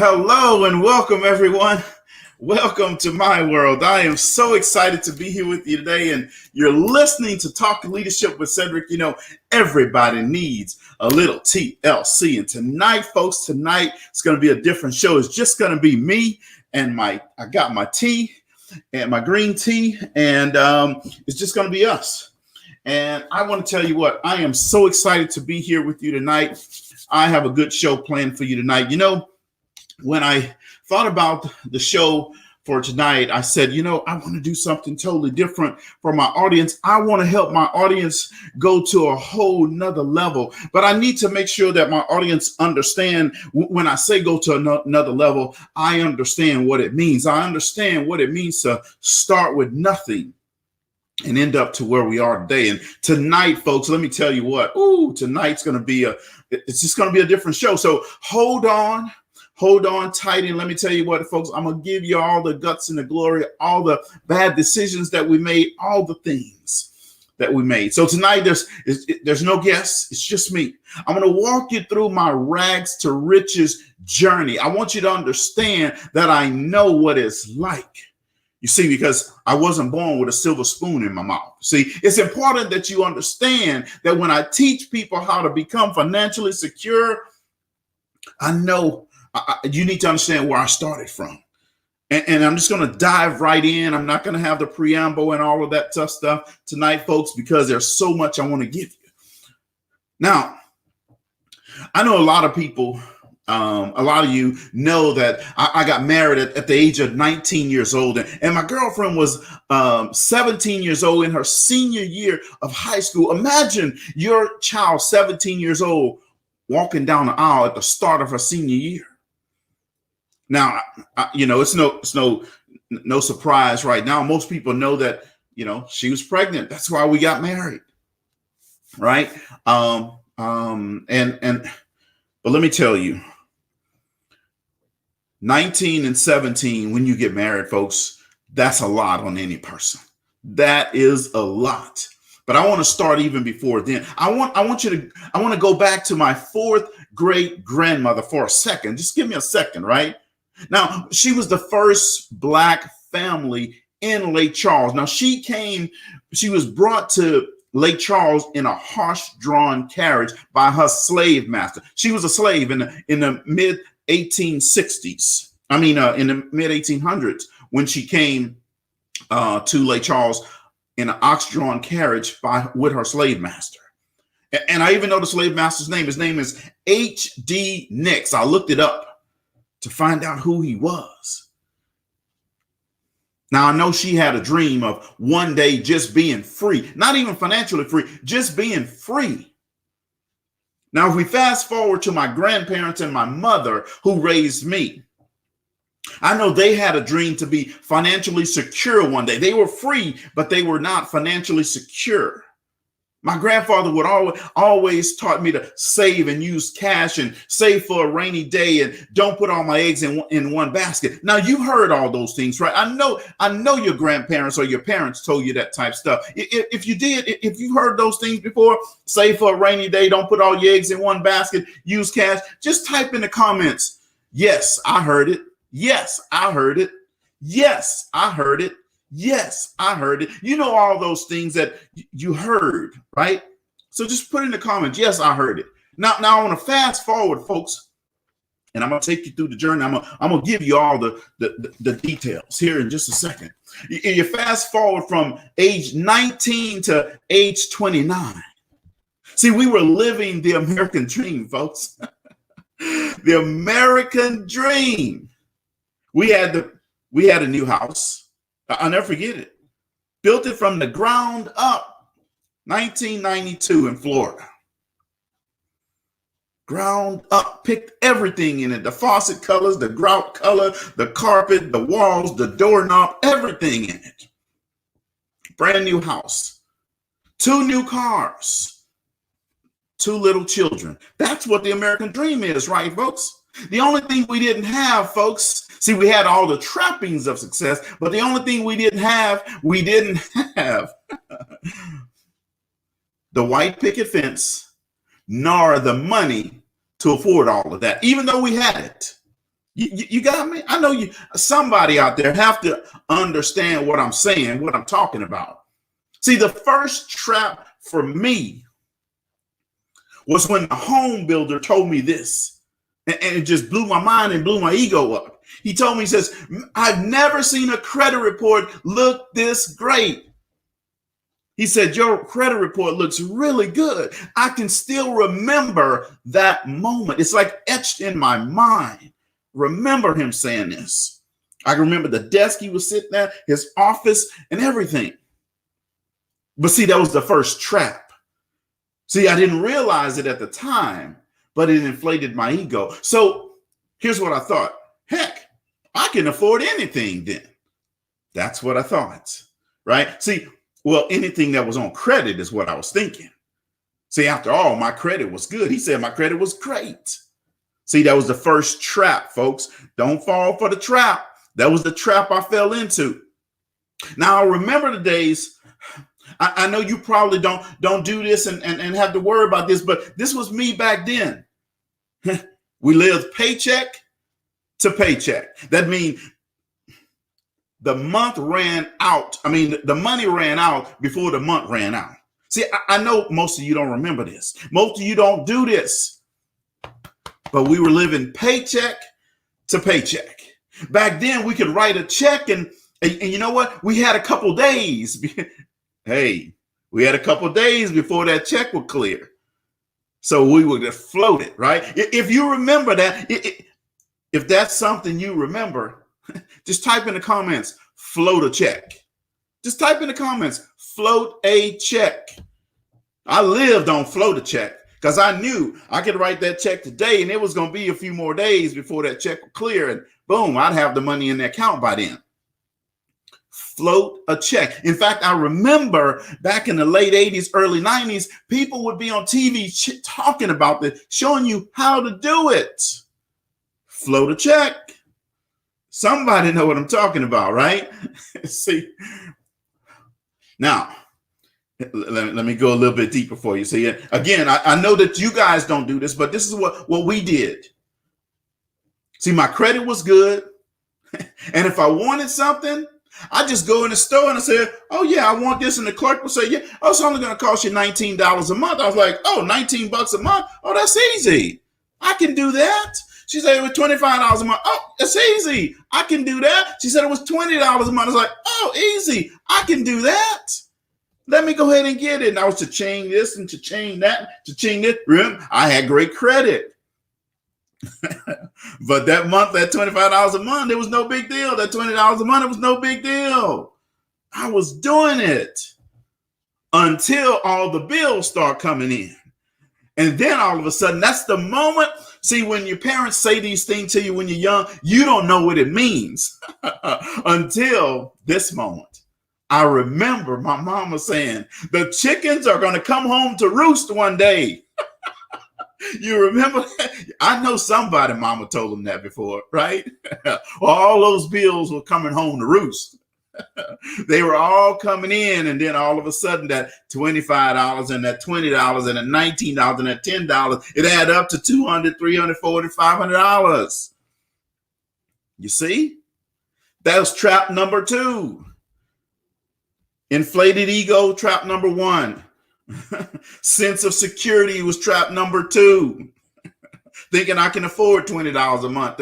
Hello and welcome, everyone. Welcome to my world. I am so excited to be here with you today, and you're listening to Talk Leadership with Cedrick. You know, everybody needs a little TLC, and tonight, folks, it's going to be a different show. It's just going to be me and I got my tea and my green tea, and it's just going to be us. And I want to tell you what, I am so excited to be here with you tonight. I have a good show planned for you tonight. You know, when I thought about the show for tonight, I said, I want to do something totally different for my audience. I want to help my audience go to a whole nother level, but I need to make sure that my audience understand when I say go to another level, I understand what it means. I understand what it means to start with nothing and end up to where we are today. And tonight, folks, let me tell you what, tonight's going to be it's just going to be a different show. So hold on tight. And let me tell you what, folks, I'm going to give you all the guts and the glory, all the bad decisions that we made, all the things that we made. So tonight, there's no guests. It's just me. I'm going to walk you through my rags to riches journey. I want you to understand that I know what it's like. You see, because I wasn't born with a silver spoon in my mouth. See, it's important that you understand that when I teach people how to become financially secure, I know you need to understand where I started from. And I'm just going to dive right in. I'm not going to have the preamble and all of that tough stuff tonight, folks, because there's so much I want to give you. Now, I know a lot of people, a lot of you know that I got married at the age of 19 years old. And my girlfriend was 17 years old in her senior year of high school. Imagine your child, 17 years old, walking down the aisle at the start of her senior year. Now, it's no surprise right now. Most people know that, she was pregnant. That's why we got married. Right. But let me tell you, 19 and 17, when you get married, folks, that's a lot on any person. That is a lot. But I want to start even before then. I want to go back to my fourth great grandmother for a second. Just give me a second, right? Now, she was the first Black family in Lake Charles. Now, she was brought to Lake Charles in a horse-drawn carriage by her slave master. She was a slave in the mid 1860s. In the mid 1800s when she came to Lake Charles in an ox-drawn carriage with her slave master. And I even know the slave master's name. His name is H.D. Nix. I looked it up to find out who he was. Now, I know she had a dream of one day just being free, not even financially free, just being free. Now, if we fast forward to my grandparents and my mother who raised me, I know they had a dream to be financially secure one day. They were free, but they were not financially secure. My grandfather would always taught me to save and use cash and save for a rainy day and don't put all my eggs in one basket. Now, you heard all those things, right? I know your grandparents or your parents told you that type stuff. If you heard those things before, save for a rainy day, don't put all your eggs in one basket, use cash, just type in the comments, yes, I heard it. Yes, I heard it. Yes, I heard it. Yes, I heard it. You know all those things that you heard, right? So just put in the comments, yes, I heard it. Now I want to fast forward, folks, and I'm going to take you through the journey. I'm going to give you all the details here in just a second. You fast forward from age 19 to age 29. See, we were living the American dream, folks. The American dream. We had a new house. I'll never forget it. Built it from the ground up, 1992 in Florida. Ground up, picked everything in it. The faucet colors, the grout color, the carpet, the walls, the doorknob, everything in it. Brand new house. 2 new cars. 2 little children. That's what the American dream is, right, folks? The only thing we didn't have, folks, see, we had all the trappings of success, but the only thing we didn't have the white picket fence, nor the money to afford all of that, even though we had it. You got me? I know you. Somebody out there have to understand what I'm saying, what I'm talking about. See, the first trap for me was when the home builder told me this, and it just blew my mind and blew my ego up. He told me, he says, I've never seen a credit report look this great. He said, your credit report looks really good. I can still remember that moment. It's like etched in my mind. Remember him saying this. I remember the desk he was sitting at, his office, and everything. But see, that was the first trap. See, I didn't realize it at the time, but it inflated my ego. So here's what I thought. Heck, I can afford anything then. That's what I thought, right? See, well, anything that was on credit is what I was thinking. See, after all, my credit was good. He said my credit was great. See, that was the first trap, folks. Don't fall for the trap. That was the trap I fell into. Now, I remember the days. I know you probably don't do this and have to worry about this, but this was me back then. We lived paycheck to paycheck. That means the month ran out. I mean, the money ran out before the month ran out. See, I know most of you don't remember this. Most of you don't do this. But we were living paycheck to paycheck. Back then, we could write a check and you know what? We had a couple days. Hey, we had a couple days before that check would clear. So we would just float it, right? If you remember that, if that's something you remember, just type in the comments, float a check. Just type in the comments, float a check. I lived on float a check because I knew I could write that check today and it was going to be a few more days before that check would clear. And boom, I'd have the money in the account by then. Float a check. In fact, I remember back in the late 80s, early 90s, people would be on TV talking about this, showing you how to do it. Float a check. Somebody know what I'm talking about, right? See, now, let me go a little bit deeper for you. See, again, I know that you guys don't do this, but this is what we did. See, my credit was good. And if I wanted something, I just go in the store and I said, oh, yeah, I want this. And the clerk would say, yeah, oh, it's only going to cost you $19 a month. I was like, oh, $19 a month? Oh, that's easy. I can do that. She said it was $25 a month. Oh, that's easy. I can do that. She said it was $20 a month. I was like, oh, easy. I can do that. Let me go ahead and get it. And I was cha-ching this and cha-ching that, cha-ching this. Remember, I had great credit. But that month, that $25 a month, it was no big deal. That $20 a month, it was no big deal. I was doing it until all the bills start coming in. And then all of a sudden, that's the moment. See, when your parents say these things to you when you're young, you don't know what it means until this moment. I remember my mama saying, the chickens are going to come home to roost one day. You remember that? I know somebody mama told them that before, right? All those bills were coming home to roost. They were all coming in, and then all of a sudden that $25 and that $20 and that $19 and that $10, it added up to $200, $300, $400, $500. You see? That was trap number 2. Inflated ego, trap number 1. Sense of security was trap number 2. Thinking I can afford $20 a month.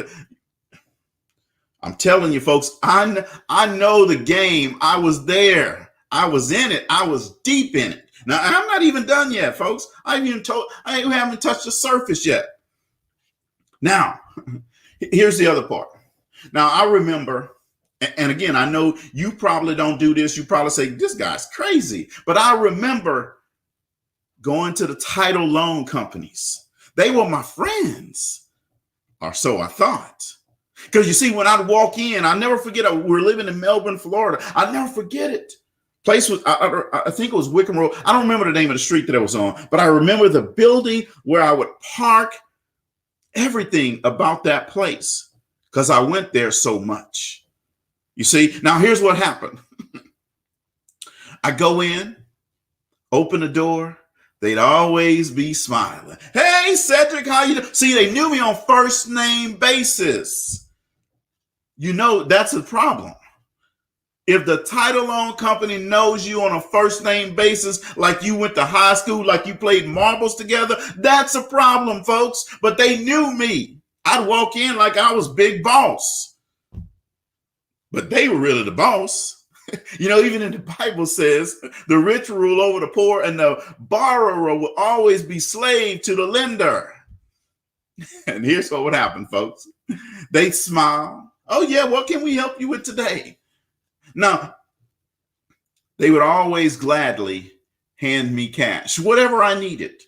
I'm telling you, folks, I know the game. I was there. I was in it. I was deep in it. Now, I'm not even done yet, folks. I haven't touched the surface yet. Now, here's the other part. Now, I remember, and again, I know you probably don't do this. You probably say, this guy's crazy. But I remember going to the title loan companies. They were my friends, or so I thought. Because you see, when I'd walk in, I'll never forget, we're living in Melbourne, Florida. I'll never forget it. Place was, I think it was Wickham Road. I don't remember the name of the street that it was on, but I remember the building where I would park, everything about that place, because I went there so much. You see, now here's what happened. I go in, open the door. They'd always be smiling. Hey, Cedrick, how you doing? See, they knew me on first name basis. You know, that's a problem. If the title loan company knows you on a first name basis, like you went to high school, like you played marbles together, that's a problem, folks. But they knew me. I'd walk in like I was big boss, but they were really the boss. You know, even in the Bible says the rich rule over the poor and the borrower will always be slave to the lender. And here's what would happen, folks. They'd smile. Oh yeah, what can we help you with today? Now, they would always gladly hand me cash, whatever I needed.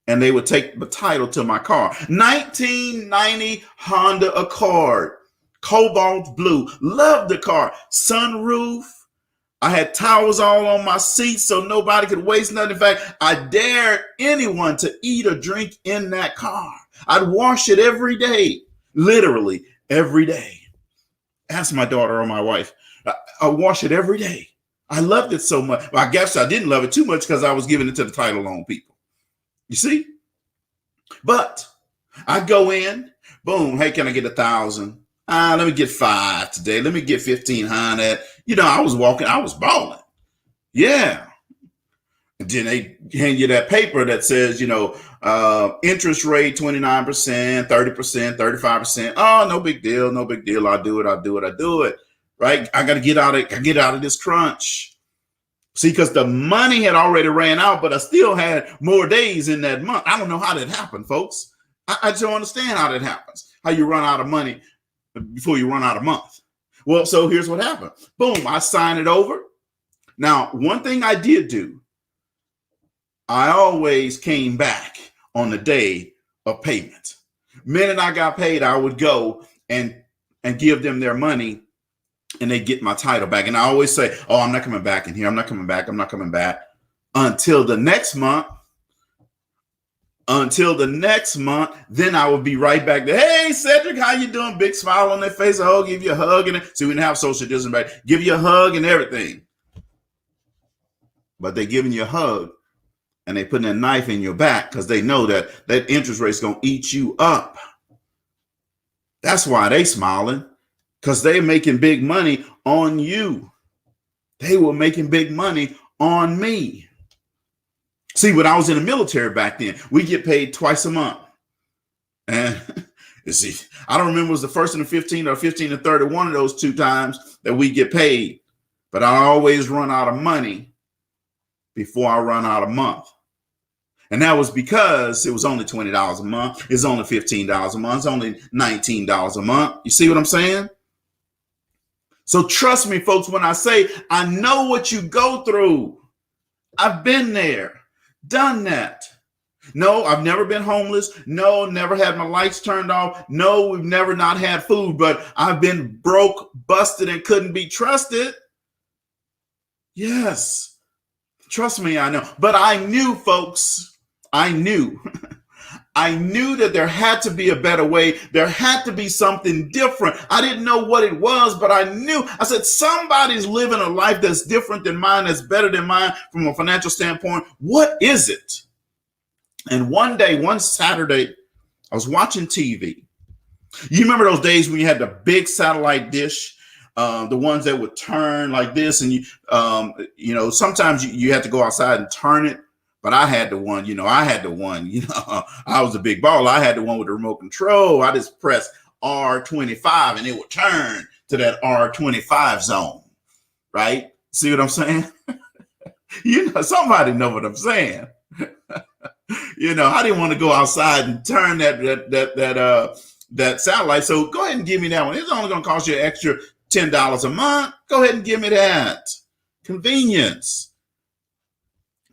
And they would take the title to my car. 1990 Honda Accord, cobalt blue. Loved the car. Sunroof. I had towels all on my seats so nobody could waste nothing. In fact, I dared anyone to eat or drink in that car. I'd wash it every day, literally every day. Ask my daughter or my wife. I wash it every day. I loved it so much. Well, I guess I didn't love it too much because I was giving it to the title loan people. You see? But I go in, boom, hey, can I get 1,000? Let me get 5 today. Let me get 1,500. You know, I was balling. Yeah. And then they hand you that paper that says, you know, interest rate 29%, 30%, 35%. Oh, no big deal. No big deal. I do it. Right? I got to get out of this crunch. See, because the money had already ran out, but I still had more days in that month. I don't know how that happened, folks. I just don't understand how that happens. How you run out of money before you run out of month. Well, so here's what happened. Boom, I signed it over. Now, one thing I did do, I always came back on the day of payment. Minute I got paid, I would go and give them their money and they get my title back. And I always say, oh, I'm not coming back in here. I'm not coming back until the next month. Then I would be right back there. Hey, Cedrick, how you doing? Big smile on their face. Oh, give you a hug. See, we didn't have social distancing back. Give you a hug and everything. But they're giving you a hug and they putting a knife in your back because they know that interest rate is going to eat you up. That's why they smiling, because they're making big money on you. They were making big money on me. See, when I was in the military back then, we get paid twice a month. And you see, I don't remember it was the 1st and the 15th or 15th and 30th, one of those 2 times that we get paid. But I always run out of money before I run out of month. And that was because it was only $20 a month. It's only $15 a month. It's only $19 a month. You see what I'm saying? So trust me, folks, when I say I know what you go through. I've been there, done that. No, I've never been homeless. No, never had my lights turned off. No, we've never not had food, but I've been broke, busted, and couldn't be trusted. Yes, trust me, I know. But I knew, folks, I knew that there had to be a better way. There had to be something different. I didn't know what it was, but I knew. I said, somebody's living a life that's different than mine, that's better than mine from a financial standpoint. What is it? And one Saturday, I was watching TV. You remember those days when you had the big satellite dish, the ones that would turn like this, and you sometimes you had to go outside and turn it. But I had the one, I was a big baller. I had the one with the remote control. I just pressed R25 and it would turn to that R25 zone, right? See what I'm saying? Somebody know what I'm saying. I didn't want to go outside and turn that satellite. So go ahead and give me that one. It's only going to cost you an extra $10 a month. Go ahead and give me that. Convenience.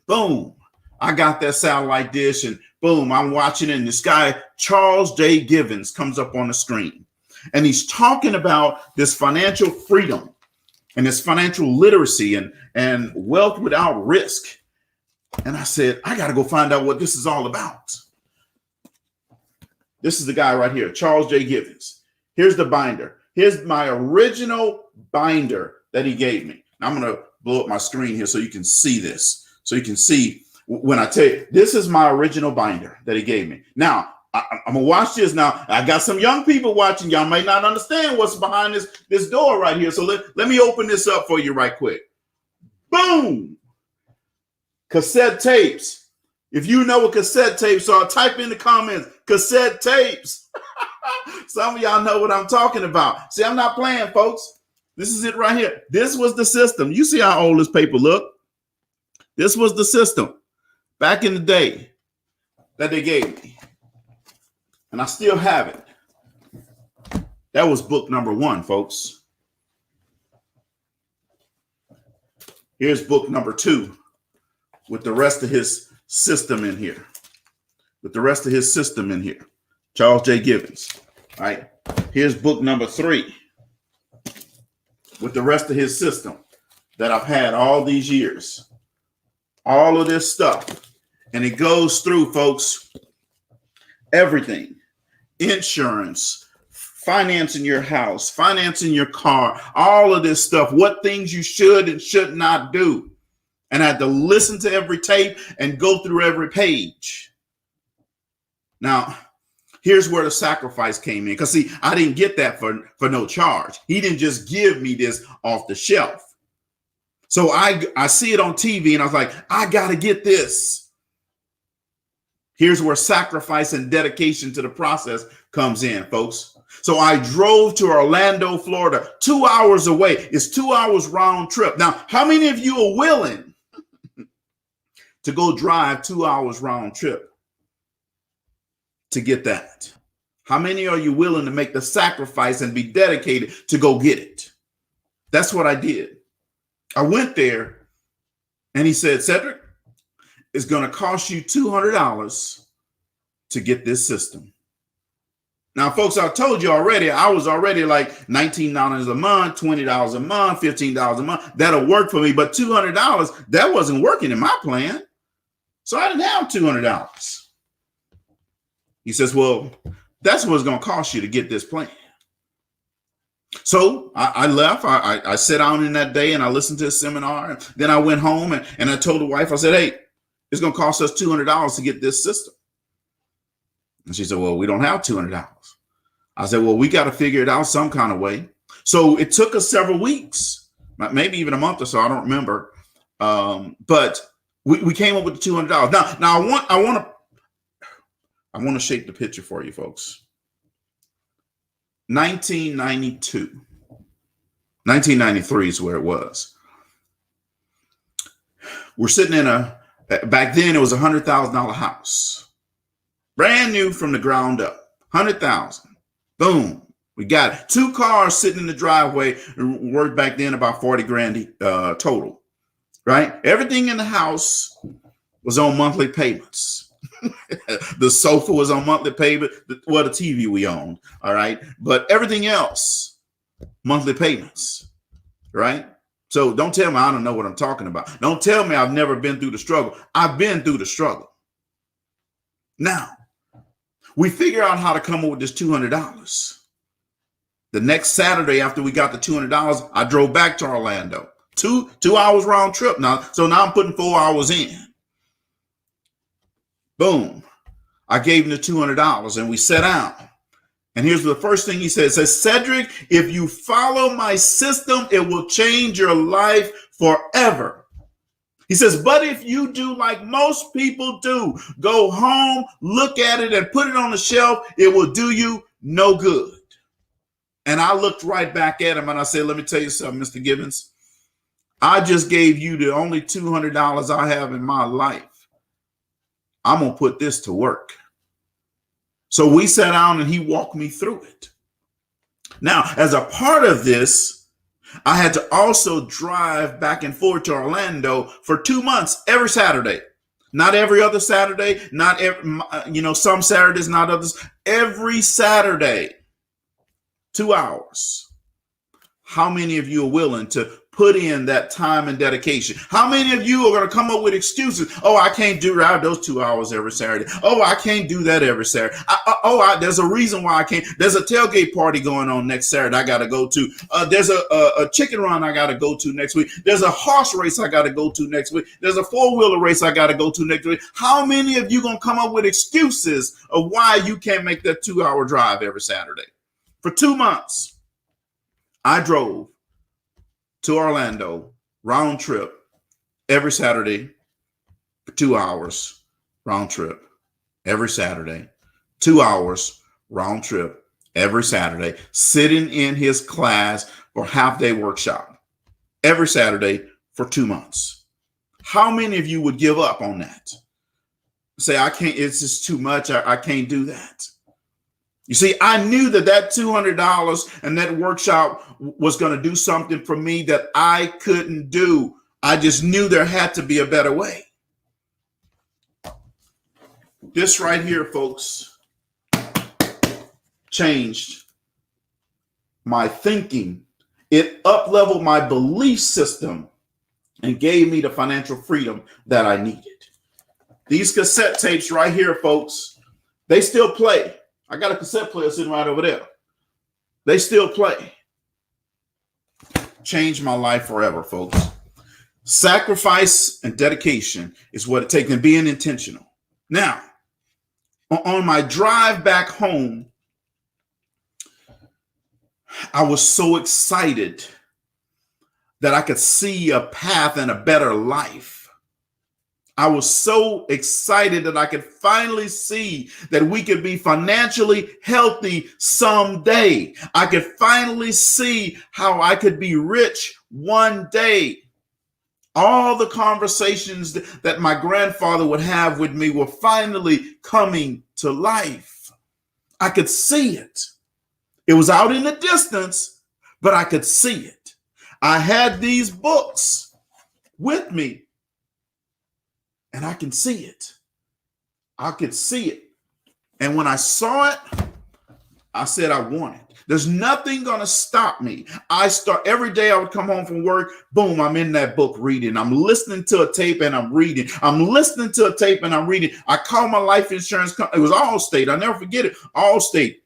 Boom. I got that satellite dish and boom, I'm watching it. And this guy, Charles J. Givens, comes up on the screen. And he's talking about this financial freedom and this financial literacy and wealth without risk. And I said, I got to go find out what this is all about. This is the guy right here, Charles J. Givens. Here's the binder. Here's my original binder that he gave me. Now I'm going to blow up my screen here so you can see this. So you can see when I tell you, this is my original binder that he gave me. Now, I'm gonna watch this now. I got some young people watching. Y'all may not understand what's behind this door right here. So let me open this up for you right quick. Boom! Cassette tapes. If you know what cassette tapes are, type in the comments. Cassette tapes. Some of y'all know what I'm talking about. See, I'm not playing, folks. This is it right here. This was the system. You see how old this paper look? This was the system back in the day that they gave me. And I still have it. That was book number 1, folks. Here's book number 2 with the rest of his system in here. Charles J. Gibbons. All right. Here's book number 3 with the rest of his system that I've had all these years. All of this stuff. And it goes through, folks, everything. Insurance, financing your house, financing your car, all of this stuff, what things you should and should not do. And I had to listen to every tape and go through every page. Now, here's where the sacrifice came in. Because, see, I didn't get that for no charge. He didn't just give me this off the shelf. So I see it on TV and I was like, I got to get this. Here's where sacrifice and dedication to the process comes in, folks. So I drove to Orlando, Florida, 2 hours away. It's 2 hours round trip. Now, how many of you are willing to go drive 2 hours round trip to get that? How many are you willing to make the sacrifice and be dedicated to go get it? That's what I did. I went there and he said, Cedrick, it's going to cost you $200 to get this system. Now, folks, I told you already, I was already like $19 a month, $20 a month, $15 a month. That'll work for me. But $200, that wasn't working in my plan. So I didn't have $200. He says, well, that's what it's going to cost you to get this plan. So I left. I sat down in that day and I listened to a seminar. And then I went home and I told the wife, I said, hey, it's going to cost us $200 to get this system. And she said, well, we don't have $200. I said, well, we got to figure it out some kind of way. So it took us several weeks, maybe even a month or so. I don't remember. But we came up with the $200. Now I want to shape the picture for you, folks. 1992, 1993 is where it was. We're sitting in back then it was $100,000 house, brand new from the ground up, 100,000. Boom, we got it. 2 cars sitting in the driveway. Worked back then about 40 grand total, right? Everything in the house was on monthly payments. The sofa was on monthly payment. The TV we owned, all right? But everything else, monthly payments, right? So don't tell me I don't know what I'm talking about. Don't tell me I've never been through the struggle. I've been through the struggle. Now, we figure out how to come up with this $200. The next Saturday after we got the $200, I drove back to Orlando. Two hours round trip now. So now I'm putting 4 hours in. Boom. I gave him the $200 and we sat down. And here's the first thing he said. It says, Cedrick, if you follow my system, it will change your life forever. He says, but if you do like most people do, go home, look at it and put it on the shelf, it will do you no good. And I looked right back at him and I said, let me tell you something, Mr. Gibbons. I just gave you the only $200 I have in my life. I'm going to put this to work. So we sat down and he walked me through it. Now, as a part of this, I had to also drive back and forth to Orlando for 2 months, every Saturday. Not every other Saturday, not every, some Saturdays, not others. Every Saturday, 2 hours. How many of you are willing to put in that time and dedication. How many of you are going to come up with excuses? Oh, I can't drive those 2 hours every Saturday. Oh, I can't do that every Saturday. There's a reason why I can't. There's a tailgate party going on next Saturday I got to go to. There's a chicken run I got to go to next week. There's a horse race I got to go to next week. There's a four-wheeler race I got to go to next week. How many of you going to come up with excuses of why you can't make that 2-hour drive every Saturday? For 2 months, I drove to Orlando, round trip, every Saturday for 2 hours, round trip, every Saturday, 2 hours, round trip, every Saturday, sitting in his class for half-day workshop, every Saturday for 2 months. How many of you would give up on that? Say, I can't, it's just too much, I can't do that. You see, I knew that $200 and that workshop was going to do something for me that I couldn't do. I just knew there had to be a better way. This right here, folks, changed my thinking. It up-leveled my belief system and gave me the financial freedom that I needed. These cassette tapes right here, folks, they still play. I got a cassette player sitting right over there. They still play. Changed my life forever, folks. Sacrifice and dedication is what it takes, and being intentional. Now, on my drive back home, I was so excited that I could see a path and a better life. I was so excited that I could finally see that we could be financially healthy someday. I could finally see how I could be rich one day. All the conversations that my grandfather would have with me were finally coming to life. I could see it. It was out in the distance, but I could see it. I had these books with me. And I can see it. I could see it. And when I saw it, I said, I want it. There's nothing going to stop me. Every day I would come home from work. Boom, I'm in that book reading. I'm listening to a tape and I'm reading. I'm listening to a tape and I'm reading. I called my life insurance company. It was Allstate. I'll never forget it. Allstate.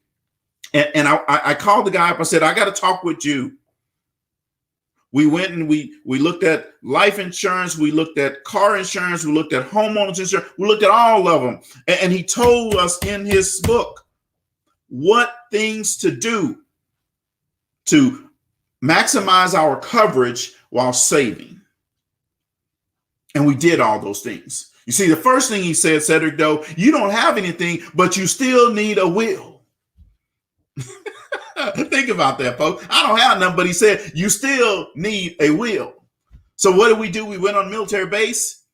And I called the guy up. I said, I got to talk with you. We went and we looked at life insurance. We looked at car insurance. We looked at homeowners insurance. We looked at all of them. And he told us in his book what things to do to maximize our coverage while saving. And we did all those things. You see, the first thing he said, Cedrick, though, you don't have anything, but you still need a will. Think about that, folks. I don't have nothing, but he said, you still need a will. So what did we do? We went on military base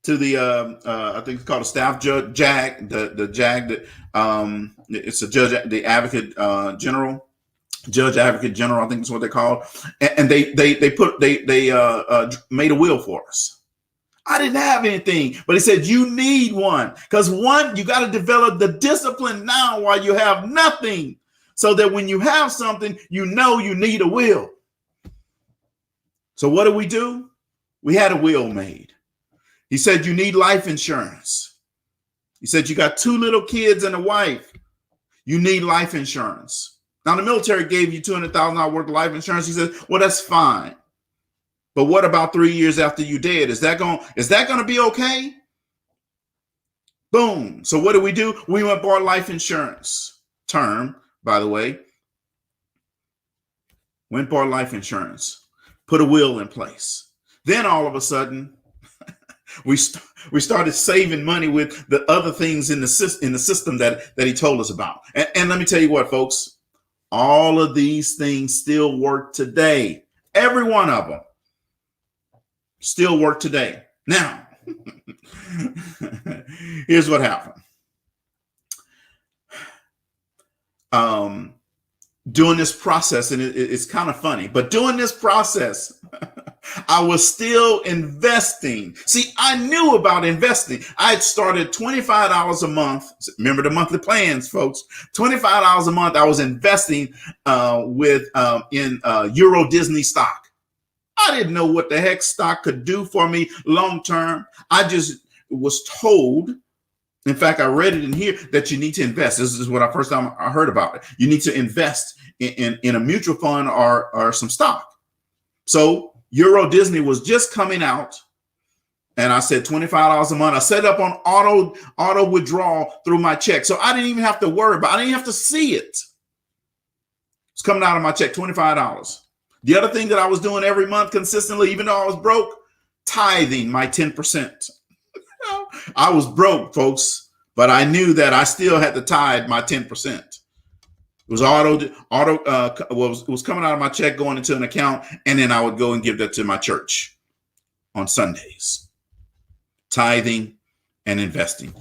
to the, I think it's called a staff judge, JAG, the JAG, it's a judge, the advocate general, judge advocate general, I think is what they're called. And they made a will for us. I didn't have anything, but he said, you need one, because one, you got to develop the discipline now while you have nothing, so that when you have something, you know you need a will. So what did we do? We had a will made. He said, you need life insurance. He said, you got 2 little kids and a wife. You need life insurance. Now the military gave you $200,000 worth of life insurance. He said, well, that's fine. But what about 3 years after you dead? Is that going to be okay? Boom. So what did we do? We went and bought life insurance. Term, by the way. Went and bought life insurance. Put a will in place. Then all of a sudden, we started saving money with the other things in the system that he told us about. And let me tell you what, folks. All of these things still work today. Every one of them. Still work today. Now, here's what happened. Doing this process, and it's kind of funny, but doing this process, I was still investing. See, I knew about investing. I had started $25 a month. Remember the monthly plans, folks. $25 a month. I was investing in Euro Disney stock. I didn't know what the heck stock could do for me long term. I just was told. In fact, I read it in here that you need to invest. This is what first time I heard about it. You need to invest in a mutual fund or some stock. So Euro Disney was just coming out, and I said $25 a month. I set up on auto withdrawal through my check, so I didn't even have to worry about it. I didn't have to see it. It's coming out of my check, $25. The other thing that I was doing every month consistently, even though I was broke, tithing my 10%. I was broke, folks, but I knew that I still had to tithe my 10%. It was was coming out of my check, going into an account, and then I would go and give that to my church on Sundays. Tithing and investing.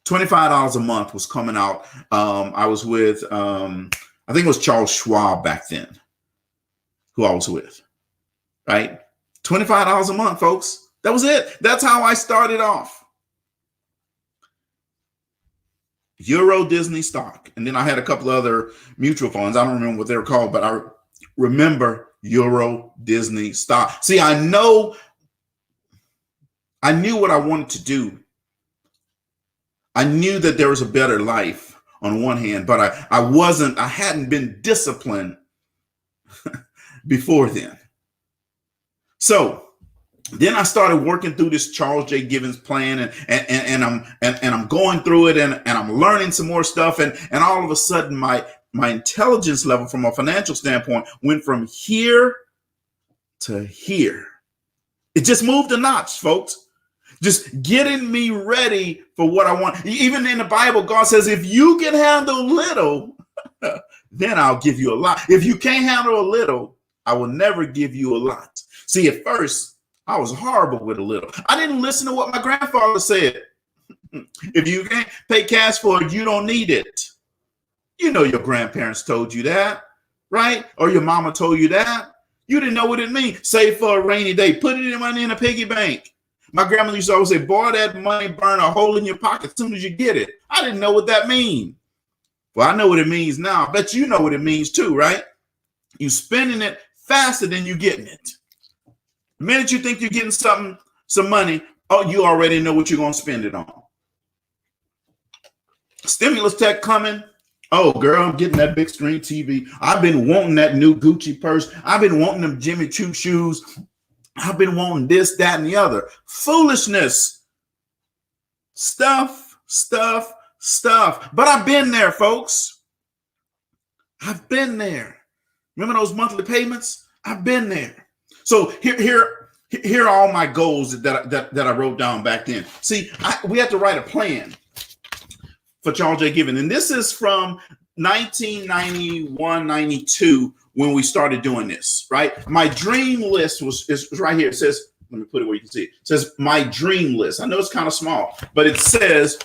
$25 a month was coming out. I was with, I think it was Charles Schwab back then, who I was with, right? $25 a month, folks. That was it. That's how I started off. Euro Disney stock. And then I had a couple of other mutual funds. I don't remember what they were called, but I remember Euro Disney stock. See, I knew what I wanted to do. I knew that there was a better life on one hand, but I hadn't been disciplined before then. So then I started working through this Charles J. Givens plan, and I'm going through it, and I'm learning some more stuff, and all of a sudden my intelligence level from a financial standpoint went from here to here. It just moved a notch, folks. Just getting me ready for what I want. Even in the Bible, God says, if you can handle little, then I'll give you a lot. If you can't handle a little, I will never give you a lot. See, at first, I was horrible with a little. I didn't listen to what my grandfather said. If you can't pay cash for it, you don't need it. You know your grandparents told you that, right? Or your mama told you that. You didn't know what it means. Save for a rainy day. Put it in a piggy bank. My grandmother used to always say, boy, that money burn a hole in your pocket as soon as you get it. I didn't know what that means. Well, I know what it means now. I bet you know what it means too, right? You spending it faster than you getting it. The minute you think you're getting some money, oh, you already know what you're going to spend it on. Stimulus check coming. Oh, girl, I'm getting that big screen TV. I've been wanting that new Gucci purse. I've been wanting them Jimmy Choo shoes. I've been wanting this, that, and the other. Foolishness. Stuff. But I've been there, folks. I've been there. Remember those monthly payments? I've been there. So here are all my goals that I wrote down back then. See, we had to write a plan for Charles J. Givens. And this is from 1991, 92, when we started doing this, right? My dream list is right here. It says, let me put it where you can see it. It says my dream list. I know it's kind of small, but it says,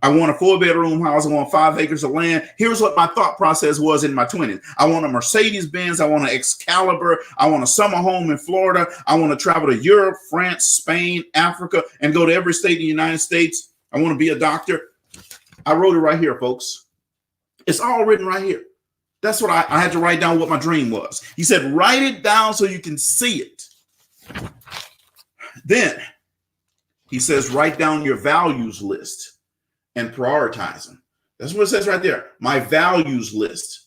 I want a 4-bedroom house. I want 5 acres of land. Here's what my thought process was in my 20s. I want a Mercedes-Benz. I want an Excalibur. I want a summer home in Florida. I want to travel to Europe, France, Spain, Africa, and go to every state in the United States. I want to be a doctor. I wrote it right here, folks. It's all written right here. That's what I had to write down what my dream was. He said, write it down so you can see it. Then he says, write down your values list and prioritize them. That's what it says right there. My values list,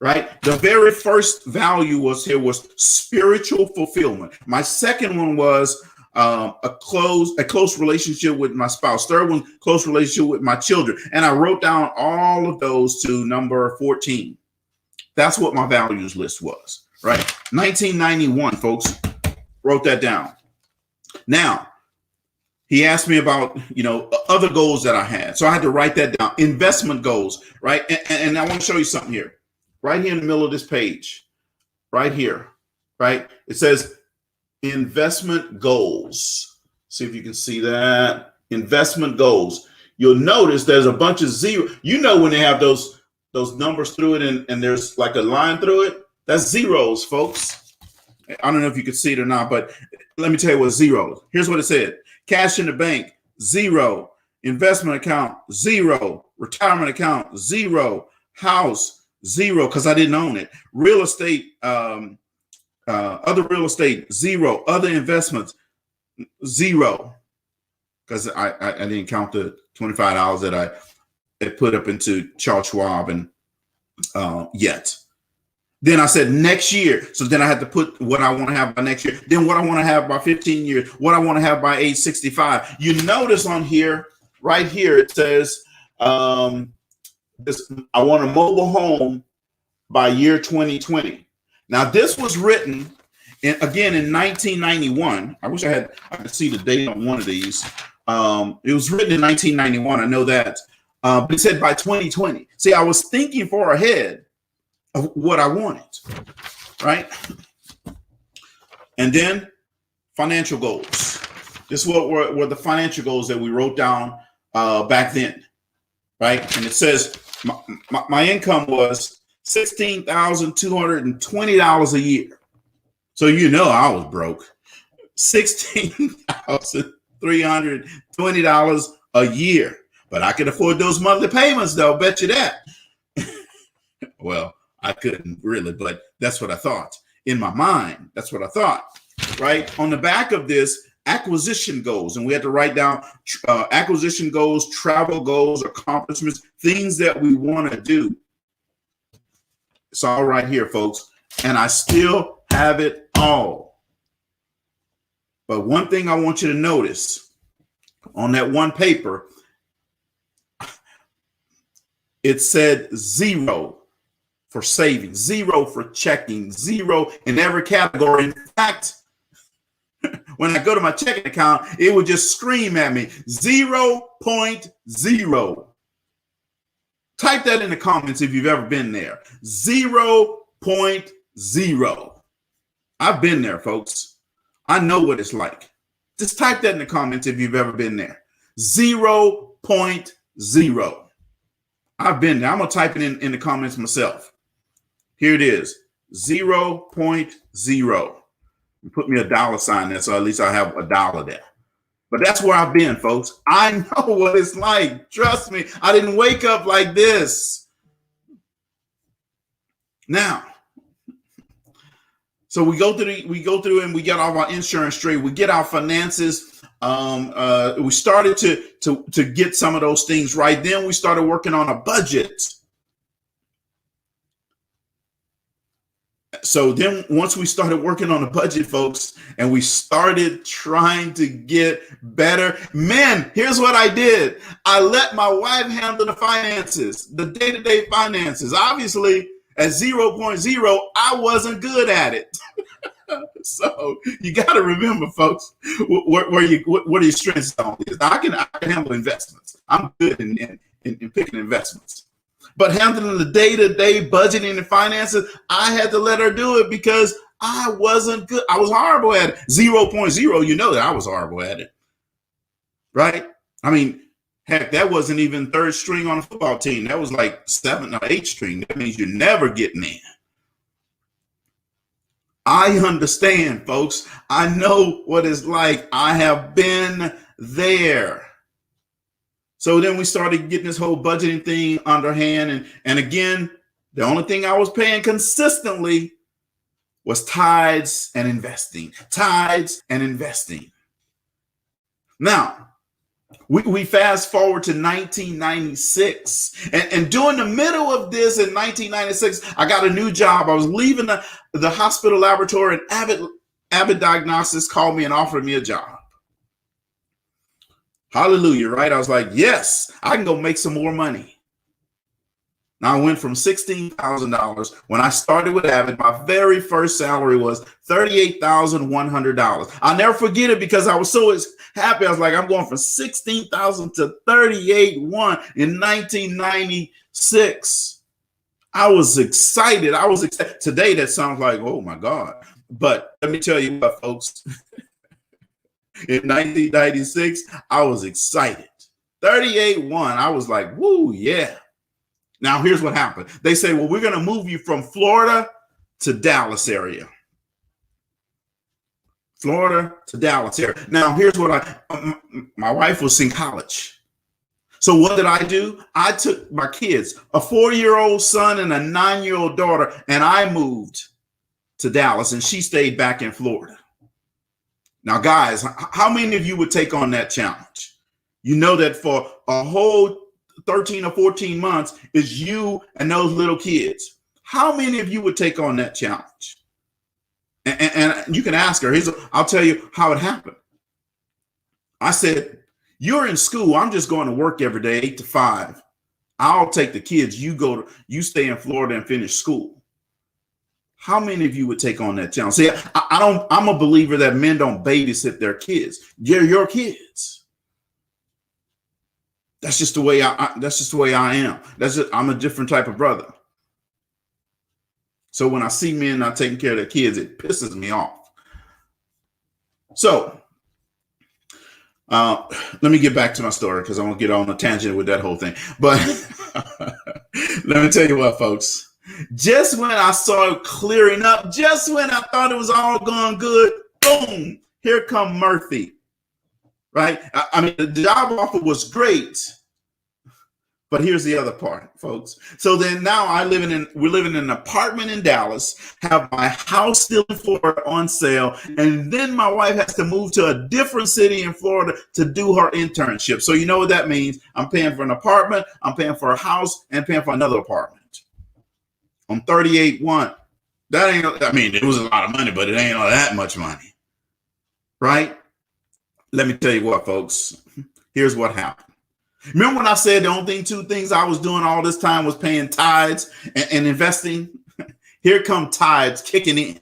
right? The very first value was spiritual fulfillment. My second one was a close relationship with my spouse. Third one, close relationship with my children. And I wrote down all of those to number 14. That's what my values list was, right? 1991, folks, wrote that down. Now, he asked me about, other goals that I had. So I had to write that down. Investment goals, right? And I want to show you something here. Right here in the middle of this page. Right here, right? It says investment goals. See if you can see that. Investment goals. You'll notice there's a bunch of zero. You know when they have those numbers through it and there's like a line through it? That's zeros, folks. I don't know if you could see it or not, but let me tell you what zero. Here's what it said. Cash in the bank, zero. Investment account, zero. Retirement account, zero. House, zero, because I didn't own it. Real estate, other real estate, zero. Other investments, zero. Because I didn't count the $25 that I had put up into Charles Schwab and yet. Then I said next year. So then I had to put what I want to have by next year. Then what I want to have by 15 years. What I want to have by age 65. You notice on here, right here, it says I want a mobile home by year 2020. Now this was written again in 1991. I wish I could see the date on one of these. It was written in 1991. I know that. But it said by 2020. See, I was thinking far ahead of what I wanted, right? And then financial goals. This is what were the financial goals that we wrote down back then, right? And it says my income was $16,220 a year. So you know I was broke. $16,320 a year. But I could afford those monthly payments, though. Bet you that. Well, I couldn't really, but that's what I thought. In my mind, that's what I thought, right? On the back of this, acquisition goals. And we had to write down acquisition goals, travel goals, accomplishments, things that we want to do. It's all right here, folks. And I still have it all. But one thing I want you to notice on that one paper, it said zero for savings, zero for checking, zero in every category. In fact, when I go to my checking account, it would just scream at me, 0.0. Type that in the comments if you've ever been there. 0.0. I've been there, folks. I know what it's like. Just type that in the comments if you've ever been there. 0.0. I've been there. I'm going to type it in the comments myself. Here it is, 0.0. Put me a dollar sign there, so at least I have a dollar there. But that's where I've been, folks. I know what it's like. Trust me, I didn't wake up like this. Now, so we go through and we get all our insurance straight. We get our finances. We started to get some of those things right. Then we started working on a budget. So then once we started working on a budget, folks, and we started trying to get better, man, here's what I did. I let my wife handle the finances, the day-to-day finances. Obviously, at 0.0, I wasn't good at it. So you got to remember, folks, what are your strengths on this? I can handle investments. I'm good in picking investments. But handling the day-to-day budgeting and finances, I had to let her do it because I wasn't good. I was horrible at it. 0.0, you know that I was horrible at it. Right? I mean, heck, that wasn't even third string on a football team. That was like 7 or 8 string. That means you're never getting in. I understand, folks. I know what it's like. I have been there. So then we started getting this whole budgeting thing underhand. And again, the only thing I was paying consistently was tithes and investing. Tithes and investing. Now, we fast forward to 1996. And during the middle of this in 1996, I got a new job. I was leaving the hospital laboratory, and Abbott Diagnostics called me and offered me a job. Hallelujah, right? I was like, yes, I can go make some more money. Now I went from $16,000. When I started with Abbott, my very first salary was $38,100. I'll never forget it because I was so happy. I was like, I'm going from $16,000 to $38,100 in 1996. I was excited. Today, that sounds like, oh my God. But let me tell you what, folks. In 1996, I was excited. 38.1, I was like, woo, yeah. Now, here's what happened. They say, well, we're going to move you from Florida to Dallas area. Florida to Dallas area. Now, here's what my wife was in college. So what did I do? I took my kids, a 4-year-old son and a 9-year-old daughter, and I moved to Dallas, and she stayed back in Florida. Now, guys, how many of you would take on that challenge? You know that for a whole 13 or 14 months is you and those little kids. How many of you would take on that challenge? And you can ask her. I'll tell you how it happened. I said, you're in school. I'm just going to work every day, 8 to 5. I'll take the kids. You stay in Florida and finish school. How many of you would take on that challenge? See, I'm a believer that men don't babysit their kids. They're your kids. That's just the way I am. I'm a different type of brother. So when I see men not taking care of their kids, it pisses me off. So let me get back to my story because I won't get on a tangent with that whole thing. But let me tell you what, folks. Just when I saw it clearing up, just when I thought it was all going good, boom, here come Murphy, right? I mean, the job offer was great, but here's the other part, folks. So then now we're living in an apartment in Dallas, have my house still in Florida on sale, and then my wife has to move to a different city in Florida to do her internship. So you know what that means? I'm paying for an apartment, I'm paying for a house, and paying for another apartment. I'm 38.1. That ain't, I mean, it was a lot of money, but it ain't all that much money, right? Let me tell you what, folks. Here's what happened. Remember when I said the only two things I was doing all this time was paying tithes and investing? Here come tithes kicking in.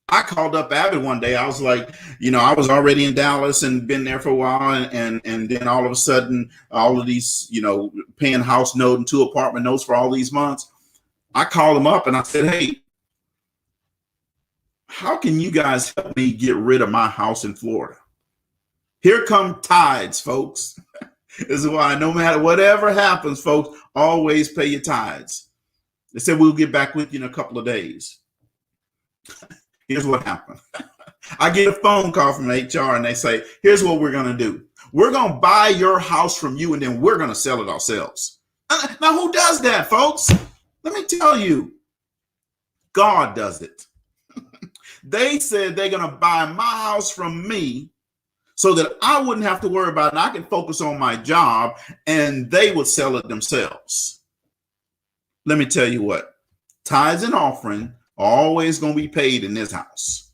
I called up Abbott one day. I was like, I was already in Dallas and been there for a while. And then all of a sudden, all of these, paying house note and 2 apartment notes for all these months. I called them up and I said, hey, how can you guys help me get rid of my house in Florida? Here come tithes, folks. This is why no matter whatever happens, folks, always pay your tithes. They said, we'll get back with you in a couple of days. Here's what happened. I get a phone call from HR and they say, here's what we're going to do. We're going to buy your house from you and then we're going to sell it ourselves. Now, who does that, folks? Let me tell you, God does it. They said they're going to buy my house from me so that I wouldn't have to worry about it. And I can focus on my job and they would sell it themselves. Let me tell you what, tithes and offering are always going to be paid in this house.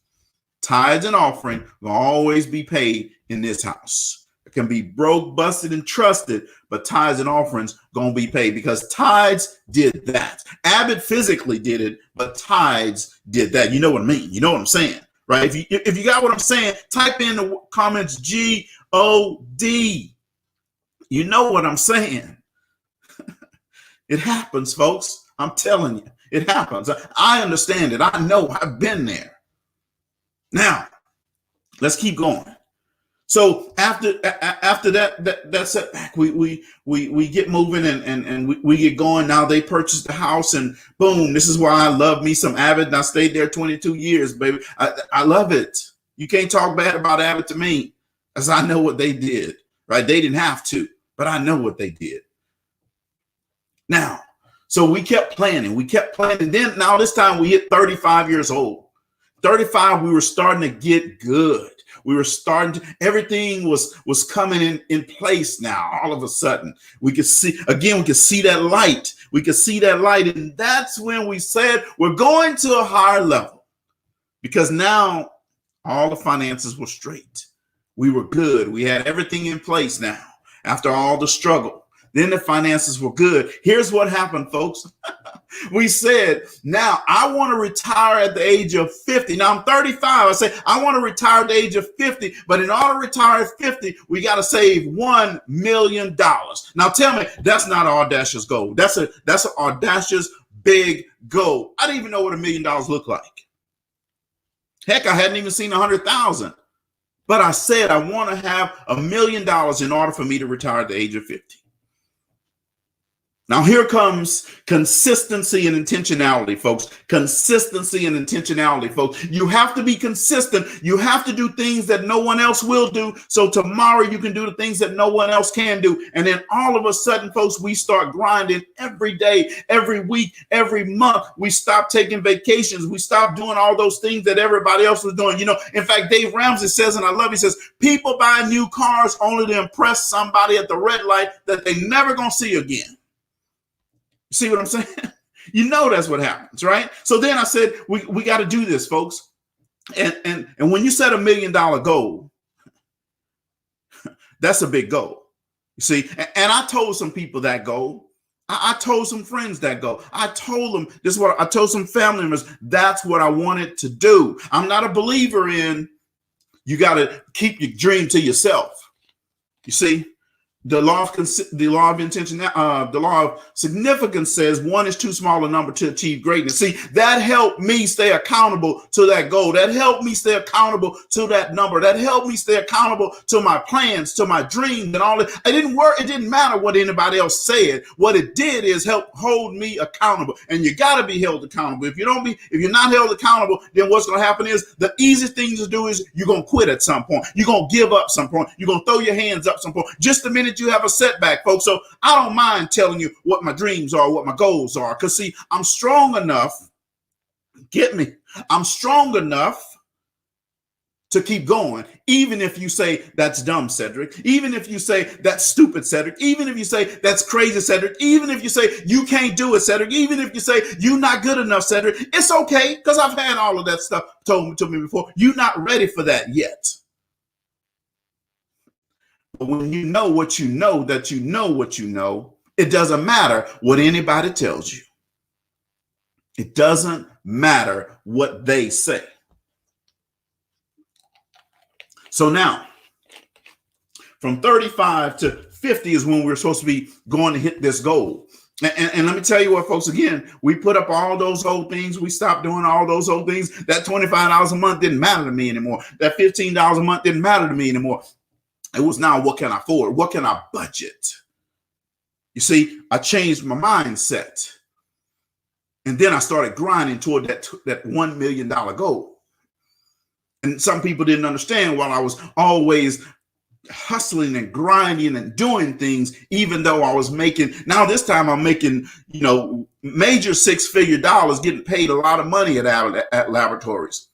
Tithes and offering will always be paid in this house. It can be broke, busted, and trusted, but tithes and offerings going to be paid because tithes did that. Abbott physically did it, but tithes did that. You know what I mean? You know what I'm saying, right? If you got what I'm saying, type in the comments G-O-D. You know what I'm saying. It happens, folks. I'm telling you, it happens. I understand it. I know. I've been there. Now, let's keep going. So after that setback, we get moving and we get going. Now they purchased the house and boom, this is why I love me some Abbott. And I stayed there 22 years, baby. I love it. You can't talk bad about Abbott to me, as I know what they did, right? They didn't have to, but I know what they did. Now, so we kept planning. Then now this time we hit 35 years old. 35, we were starting to get good. We were starting to, everything was coming in place now. All of a sudden, we could see that light. We could see that light. And that's when we said, we're going to a higher level because now all the finances were straight. We were good. We had everything in place now after all the struggle. Then the finances were good. Here's what happened, folks. We said, now I want to retire at the age of 50. Now I'm 35. I say, I want to retire at the age of 50. But in order to retire at 50, we got to save $1 million. Now tell me, that's not an audacious goal. That's an audacious big goal. I didn't even know what $1 million looked like. Heck, I hadn't even seen 100,000. But I said, I want to have $1 million in order for me to retire at the age of 50. Now, here comes consistency and intentionality, folks. Consistency and intentionality, folks. You have to be consistent. You have to do things that no one else will do. So tomorrow you can do the things that no one else can do. And then all of a sudden, folks, we start grinding every day, every week, every month. We stop taking vacations. We stop doing all those things that everybody else was doing. You know, in fact, Dave Ramsey says, and I love, he says, people buy new cars only to impress somebody at the red light that they never gonna see again. See what I'm saying? You know that's what happens, right? So then I said, we got to do this, folks. And when you set $1 million goal, that's a big goal. You see, and I told some people that goal. I told some friends that goal. I told them this is what I told some family members. That's what I wanted to do. I'm not a believer in you got to keep your dream to yourself. You see? The law of intention, the law of significance says one is too small a number to achieve greatness. See, that helped me stay accountable to that goal. That helped me stay accountable to that number. That helped me stay accountable to my plans, to my dreams, and all that. It didn't work. It didn't matter what anybody else said. What it did is help hold me accountable. And you got to be held accountable. If you're not held accountable, then what's going to happen is the easiest thing to do is you're going to quit at some point. You're going to give up some point. You're going to throw your hands up some point. Just the minute you have a setback, folks. So I don't mind telling you what my dreams are, what my goals are. Because see, I'm strong enough, get me? I'm strong enough to keep going. Even if you say that's dumb, Cedrick. Even if you say that's stupid, Cedrick. Even if you say that's crazy, Cedrick. Even if you say you can't do it, Cedrick. Even if you say you're not good enough, Cedrick. It's okay, because I've had all of that stuff told to me before. You're not ready for that yet. But when you know what you know, that you know what you know, it doesn't matter what anybody tells you. It doesn't matter what they say. So now, from 35 to 50 is when we're supposed to be going to hit this goal. And let me tell you what, folks, again, we put up all those old things. We stopped doing all those old things. That $25 a month didn't matter to me anymore. That $15 a month didn't matter to me anymore. It was now, what can I afford? What can I budget? You see, I changed my mindset. And then I started grinding toward that $1 million goal. And some people didn't understand while I was always hustling and grinding and doing things, even though I was making, now this time I'm making, major six-figure dollars, getting paid a lot of money at laboratories,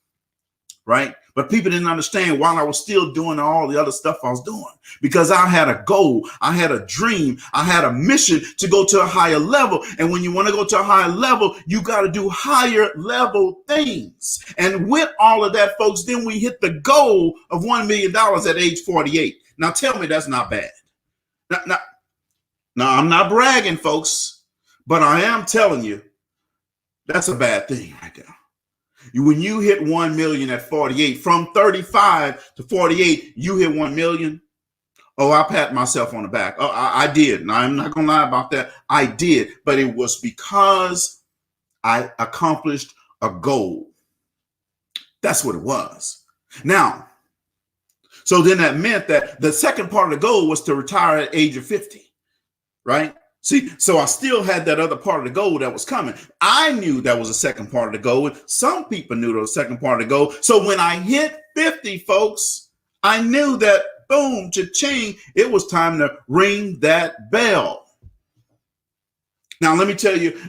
right? But people didn't understand while I was still doing all the other stuff I was doing, because I had a goal, I had a dream, I had a mission to go to a higher level. And when you want to go to a higher level, you got to do higher level things. And with all of that, folks, then we hit the goal of $1 million at age 48. Now tell me that's not bad. Now, I'm not bragging, folks, but I am telling you that's a bad thing right there. When you hit 1 million at 48, from 35 to 48, you hit 1 million. Oh, I pat myself on the back. Oh, I did. Now, I'm not going to lie about that. I did. But it was because I accomplished a goal. That's what it was. Now, so then that meant that the second part of the goal was to retire at age of 50, right? See, so I still had that other part of the goal that was coming. I knew that was the second part of the goal, and some people knew that was the second part of the goal. So when I hit 50, folks, I knew that, boom, cha-ching, it was time to ring that bell. Now, let me tell you,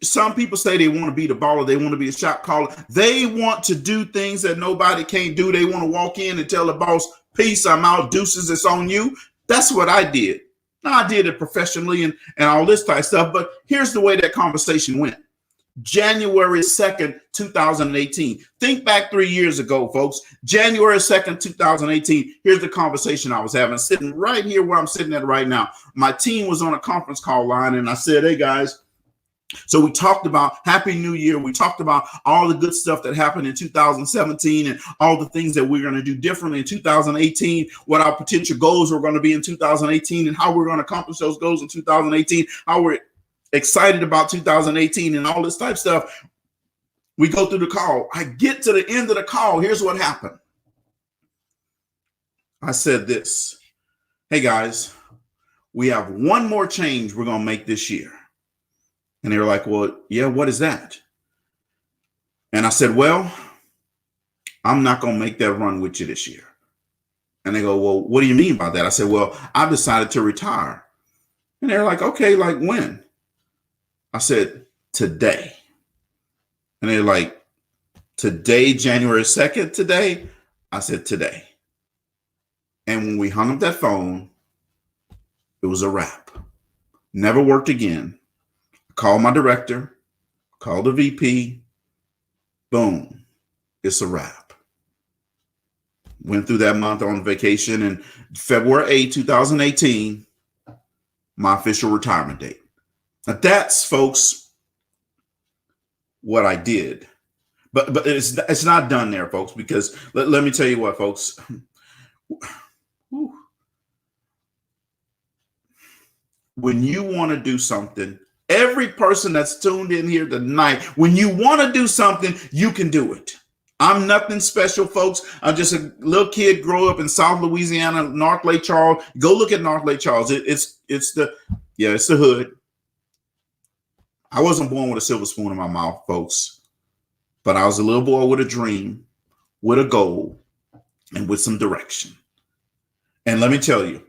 some people say they want to be the baller, they want to be a shot caller. They want to do things that nobody can't do. They want to walk in and tell the boss, peace, I'm out, deuces, it's on you. That's what I did. Now, I did it professionally and all this type of stuff, but here's the way that conversation went. January 2nd, 2018. Think back 3 years ago, folks. January 2nd, 2018. Here's the conversation I was having, sitting right here where I'm sitting at right now. My team was on a conference call line, and I said, hey, guys, so we talked about Happy New Year. We talked about all the good stuff that happened in 2017 and all the things that we're going to do differently in 2018, what our potential goals were going to be in 2018 and how we're going to accomplish those goals in 2018, how we're excited about 2018 and all this type of stuff. We go through the call. I get to the end of the call. Here's what happened. I said this. Hey, guys, we have one more change we're going to make this year. And they were like, well, yeah, what is that? And I said, well, I'm not going to make that run with you this year. And they go, well, what do you mean by that? I said, well, I've decided to retire. And they're like, okay, like when? I said, today. And they're like, today, January 2nd, today? I said, today. And when we hung up that phone, it was a wrap. Never worked again. I called my director, called the VP. Boom, it's a wrap. Went through that month on vacation, and February 8, 2018, my official retirement date. Now that's, folks, what I did. But it's not done there, folks, because let me tell you what, folks. When you want to do something, every person that's tuned in here tonight, when you want to do something, you can do it. I'm nothing special, folks. I'm just a little kid, grew up in South Louisiana, North Lake Charles. Go look at North Lake Charles. It's the hood. I wasn't born with a silver spoon in my mouth, folks, but I was a little boy with a dream, with a goal, and with some direction. And let me tell you,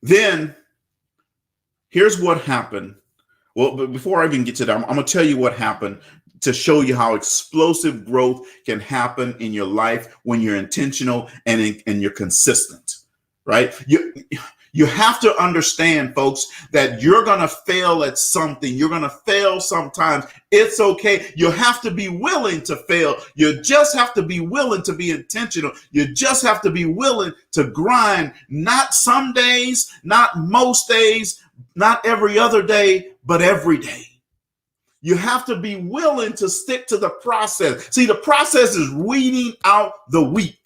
then here's what happened. Well, but before I even get to that, I'm going to tell you what happened to show you how explosive growth can happen in your life when you're intentional and you're consistent, right? You have to understand, folks, that you're going to fail at something. You're going to fail sometimes. It's okay. You have to be willing to fail. You just have to be willing to be intentional. You just have to be willing to grind, not some days, not most days, not every other day, but every day. You have to be willing to stick to the process. See, the process is weeding out the weak.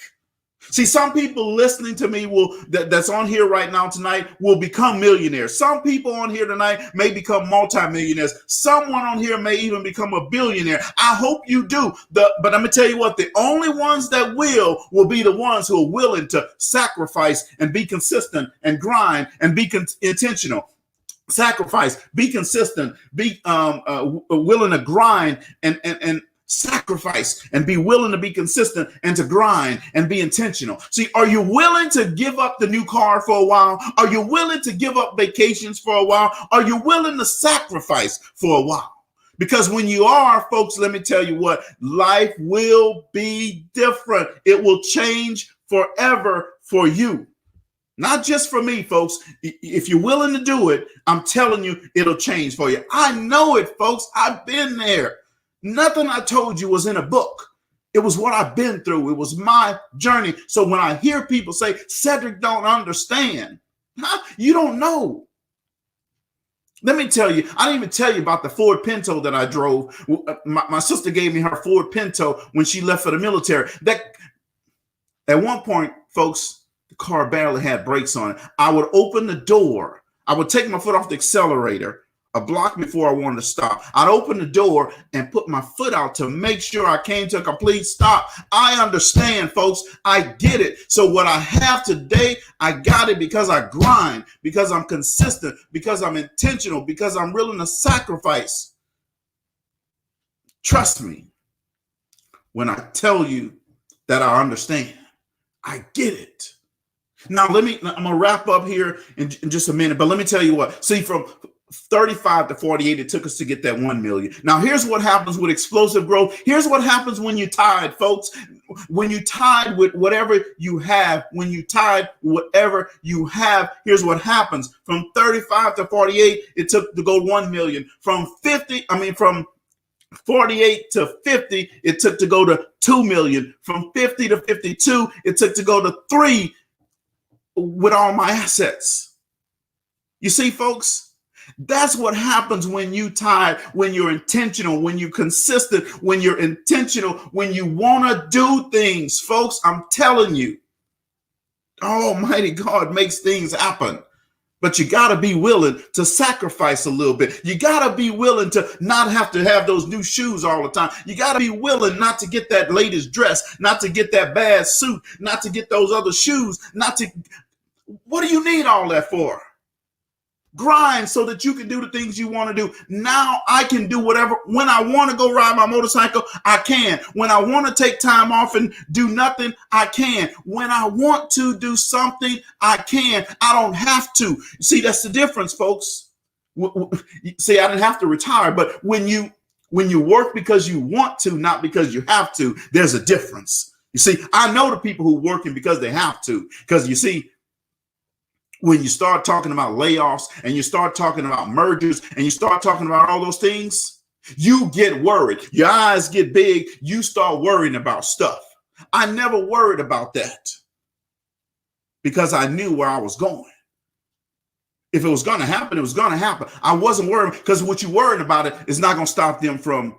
See, some people listening to me that's on here right now tonight will become millionaires. Some people on here tonight may become multimillionaires. Someone on here may even become a billionaire. I hope you do. But I'm going to tell you what, the only ones that will be the ones who are willing to sacrifice and be consistent and grind and be intentional. Sacrifice, be consistent, be willing to grind and sacrifice and be willing to be consistent and to grind and be intentional. See, are you willing to give up the new car for a while? Are you willing to give up vacations for a while? Are you willing to sacrifice for a while? Because when you are, folks, let me tell you what, life will be different. It will change forever for you. Not just for me, folks. If you're willing to do it, I'm telling you, it'll change for you. I know it, folks. I've been there. Nothing I told you was in a book. It was what I've been through. It was my journey. So when I hear people say, Cedrick don't understand, you don't know. Let me tell you, I didn't even tell you about the Ford Pinto that I drove. My sister gave me her Ford Pinto when she left for the military. That at one point, folks, the car barely had brakes on it. I would open the door. I would take my foot off the accelerator a block before I wanted to stop. I'd open the door and put my foot out to make sure I came to a complete stop. I understand, folks. I get it. So what I have today, I got it because I grind, because I'm consistent, because I'm intentional, because I'm willing to sacrifice. Trust me when I tell you that I understand. I get it. Now, I'm going to wrap up here in just a minute, but let me tell you what. See, from 35 to 48, it took us to get that 1 million. Now, here's what happens with explosive growth. Here's what happens when you tied, folks. When you tied with whatever you have, here's what happens. From 35 to 48, it took to go 1 million. From 48 to 50, it took to go to 2 million. From 50 to 52, it took to go to 3 with all my assets. You see, folks, that's what happens when you tie, when you're intentional, when you're consistent, when you're intentional, when you want to do things, folks. I'm telling you, Almighty God makes things happen. But you got to be willing to sacrifice a little bit. You got to be willing to not have to have those new shoes all the time. You got to be willing not to get that latest dress, not to get that bad suit, not to get those other shoes, What do you need all that for? Grind so that you can do the things you want to do. Now I can do whatever. When I want to go ride my motorcycle, I can. When I want to take time off and do nothing, I can. When I want to do something, I can. I don't have to. See, that's the difference, folks. See, I didn't have to retire, but when you work because you want to, not because you have to, there's a difference. You see, I know the people who are working because they have to, because you see, when you start talking about layoffs and you start talking about mergers and you start talking about all those things, you get worried. Your eyes get big. You start worrying about stuff. I never worried about that because I knew where I was going. If it was going to happen, it was going to happen. I wasn't worried because what you're worried about it is not going to stop them from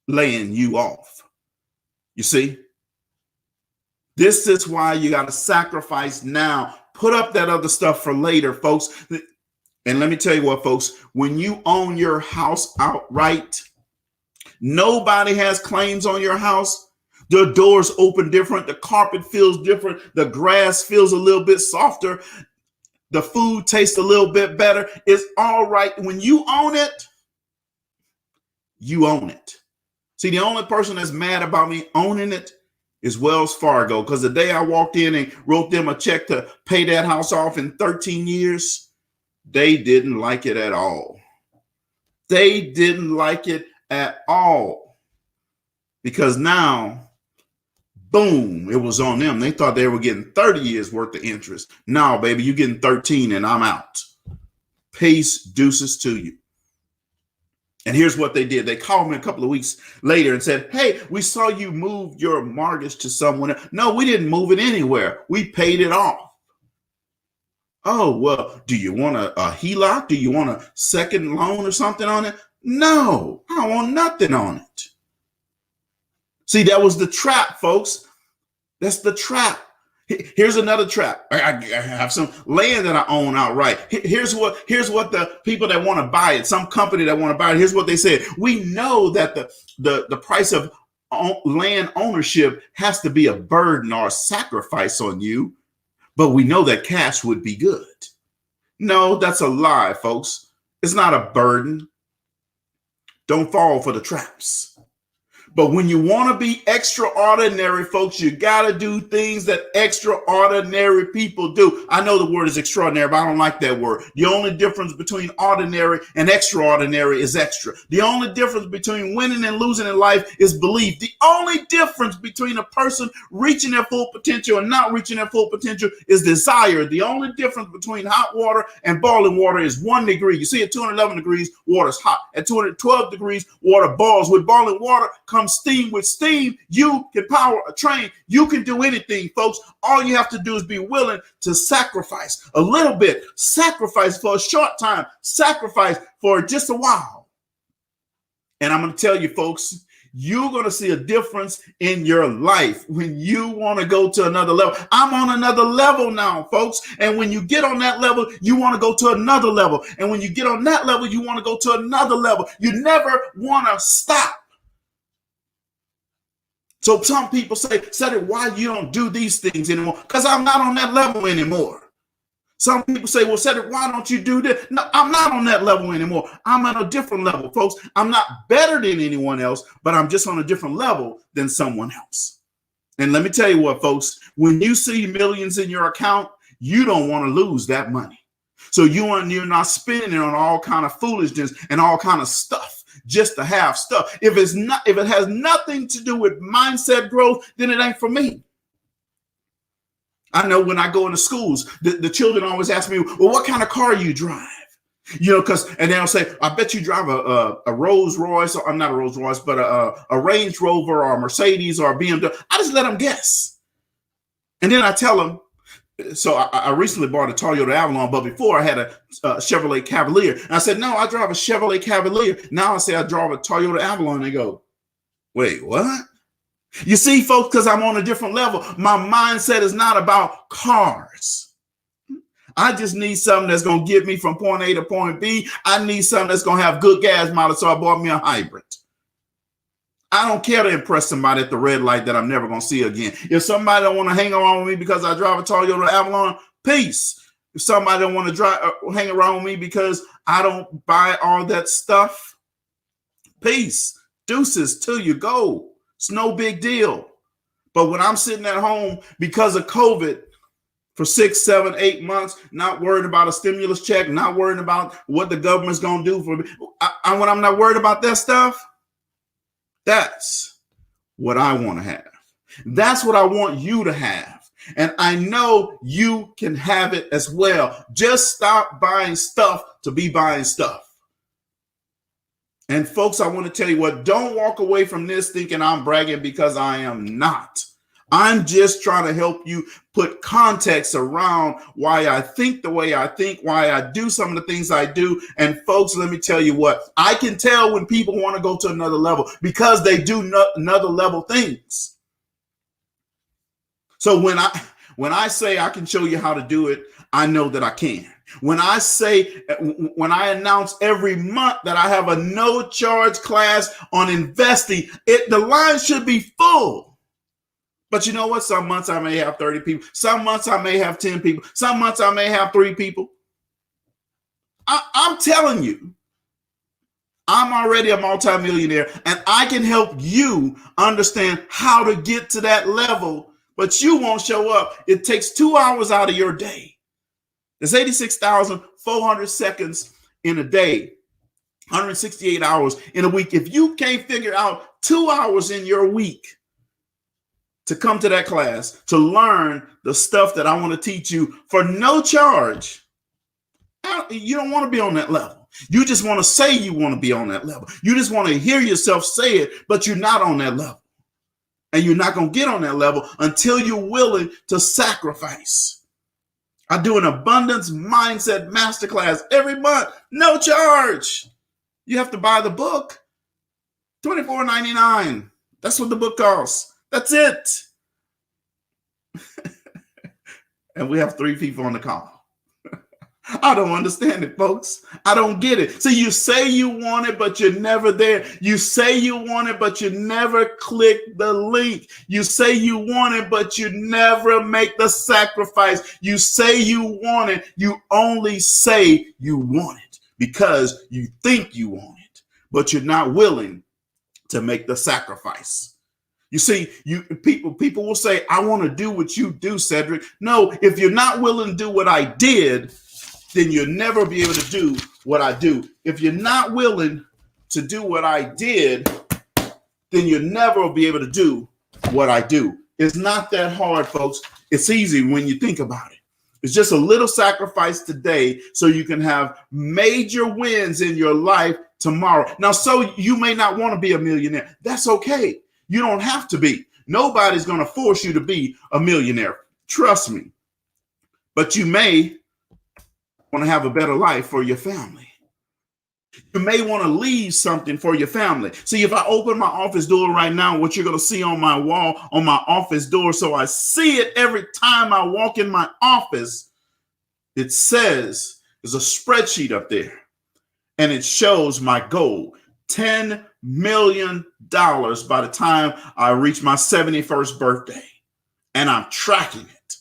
laying you off. You see? This is why you got to sacrifice now. Put up that other stuff for later, folks. And let me tell you what, folks, when you own your house outright, nobody has claims on your house. The doors open different. The carpet feels different. The grass feels a little bit softer. The food tastes a little bit better. It's all right. When you own it, you own it. See, the only person that's mad about me owning it is Wells Fargo, because the day I walked in and wrote them a check to pay that house off in 13 years, they didn't like it at all. They didn't like it at all because now, boom, it was on them. They thought they were getting 30 years worth of interest. No, baby, you're getting 13 and I'm out. Peace, deuces to you. And here's what they did. They called me a couple of weeks later and said, hey, we saw you move your mortgage to someone else. No, we didn't move it anywhere. We paid it off. Oh, well, do you want a HELOC? Do you want a second loan or something on it? No, I don't want nothing on it. See, that was the trap, folks. That's the trap. Here's another trap. I have some land that I own outright. Here's what the people that want to buy it, some company that want to buy it, here's what they said. We know that the price of land ownership has to be a burden or a sacrifice on you, but we know that cash would be good. No, that's a lie, folks. It's not a burden. Don't fall for the traps. But when you want to be extraordinary, folks, you got to do things that extraordinary people do. I know the word is extraordinary, but I don't like that word. The only difference between ordinary and extraordinary is extra. The only difference between winning and losing in life is belief. The only difference between a person reaching their full potential and not reaching their full potential is desire. The only difference between hot water and boiling water is 1 degree. You see, at 211 degrees, water's hot. At 212 degrees, water boils. With boiling water comes steam. With steam, you can power a train. You can do anything, folks. All you have to do is be willing to sacrifice a little bit, sacrifice for a short time, sacrifice for just a while. And I'm going to tell you, folks, you're going to see a difference in your life when you want to go to another level. I'm on another level now, folks. And when you get on that level, you want to go to another level. And when you get on that level, you want to go to another level. You never want to stop. So some people say, Cedrick, why you don't do these things anymore? Because I'm not on that level anymore. Some people say, well, Cedrick, why don't you do this? No, I'm not on that level anymore. I'm at a different level, folks. I'm not better than anyone else, but I'm just on a different level than someone else. And let me tell you what, folks, when you see millions in your account, you don't want to lose that money. So you're not spending it on all kind of foolishness and all kind of stuff. Just to have stuff. If it has nothing to do with mindset growth, then it ain't for me. I know when I go into schools, the children always ask me, well, what kind of car you drive? You know, and they'll say, I bet you drive a Rolls Royce, or I'm not a Rolls Royce, but a Range Rover or a Mercedes or a BMW. I just let them guess. And then I tell them, so I recently bought a Toyota Avalon, but before I had a Chevrolet Cavalier. And I said, no, I drive a Chevrolet Cavalier. Now I say I drive a Toyota Avalon. They go, wait, what? You see, folks, because I'm on a different level. My mindset is not about cars. I just need something that's going to get me from point A to point B. I need something that's going to have good gas mileage, so I bought me a hybrid. I don't care to impress somebody at the red light that I'm never going to see again. If somebody don't want to hang around with me because I drive a Toyota Avalon, peace. If somebody don't want to hang around with me because I don't buy all that stuff, peace, deuces till you go. It's no big deal. But when I'm sitting at home because of COVID for 6, 7, 8 months, not worried about a stimulus check, not worried about what the government's going to do for me, when I'm not worried about that stuff, that's what I want to have. That's what I want you to have. And I know you can have it as well. Just stop buying stuff to be buying stuff. And folks, I want to tell you what, don't walk away from this thinking I'm bragging, because I am not. I'm just trying to help you put context around why I think the way I think, why I do some of the things I do. And folks, let me tell you what, I can tell when people want to go to another level because they do another level things. So when I say I can show you how to do it, I know that I can. When I announce every month that I have a no charge class on investing, the line should be full. But you know what? Some months I may have 30 people. Some months I may have 10 people. Some months I may have 3 people. I'm telling you, I'm already a multimillionaire, and I can help you understand how to get to that level, but you won't show up. It takes 2 hours out of your day. There's 86,400 seconds in a day, 168 hours in a week. If you can't figure out 2 hours in your week to come to that class, to learn the stuff that I want to teach you for no charge, you don't want to be on that level. You just want to say you want to be on that level. You just want to hear yourself say it, but you're not on that level. And you're not going to get on that level until you're willing to sacrifice. I do an abundance mindset masterclass every month, no charge. You have to buy the book, $24.99. That's what the book costs. That's it. And we have 3 people on the call. I don't understand it, folks. I don't get it. So you say you want it, but you're never there. You say you want it, but you never click the link. You say you want it, but you never make the sacrifice. You say you want it. You only say you want it because you think you want it, but you're not willing to make the sacrifice. You see, people will say, I want to do what you do, Cedrick. No, if you're not willing to do what I did, then you'll never be able to do what I do. If you're not willing to do what I did, then you'll never be able to do what I do. It's not that hard, folks. It's easy when you think about it. It's just a little sacrifice today so you can have major wins in your life tomorrow. Now, so you may not want to be a millionaire. That's okay. You don't have to be. Nobody's going to force you to be a millionaire. Trust me. But you may want to have a better life for your family. You may want to leave something for your family. See, if I open my office door right now, what you're going to see on my wall, on my office door, so I see it every time I walk in my office, it says, there's a spreadsheet up there, and it shows my goal, $10 million by the time I reach my 71st birthday. And I'm tracking it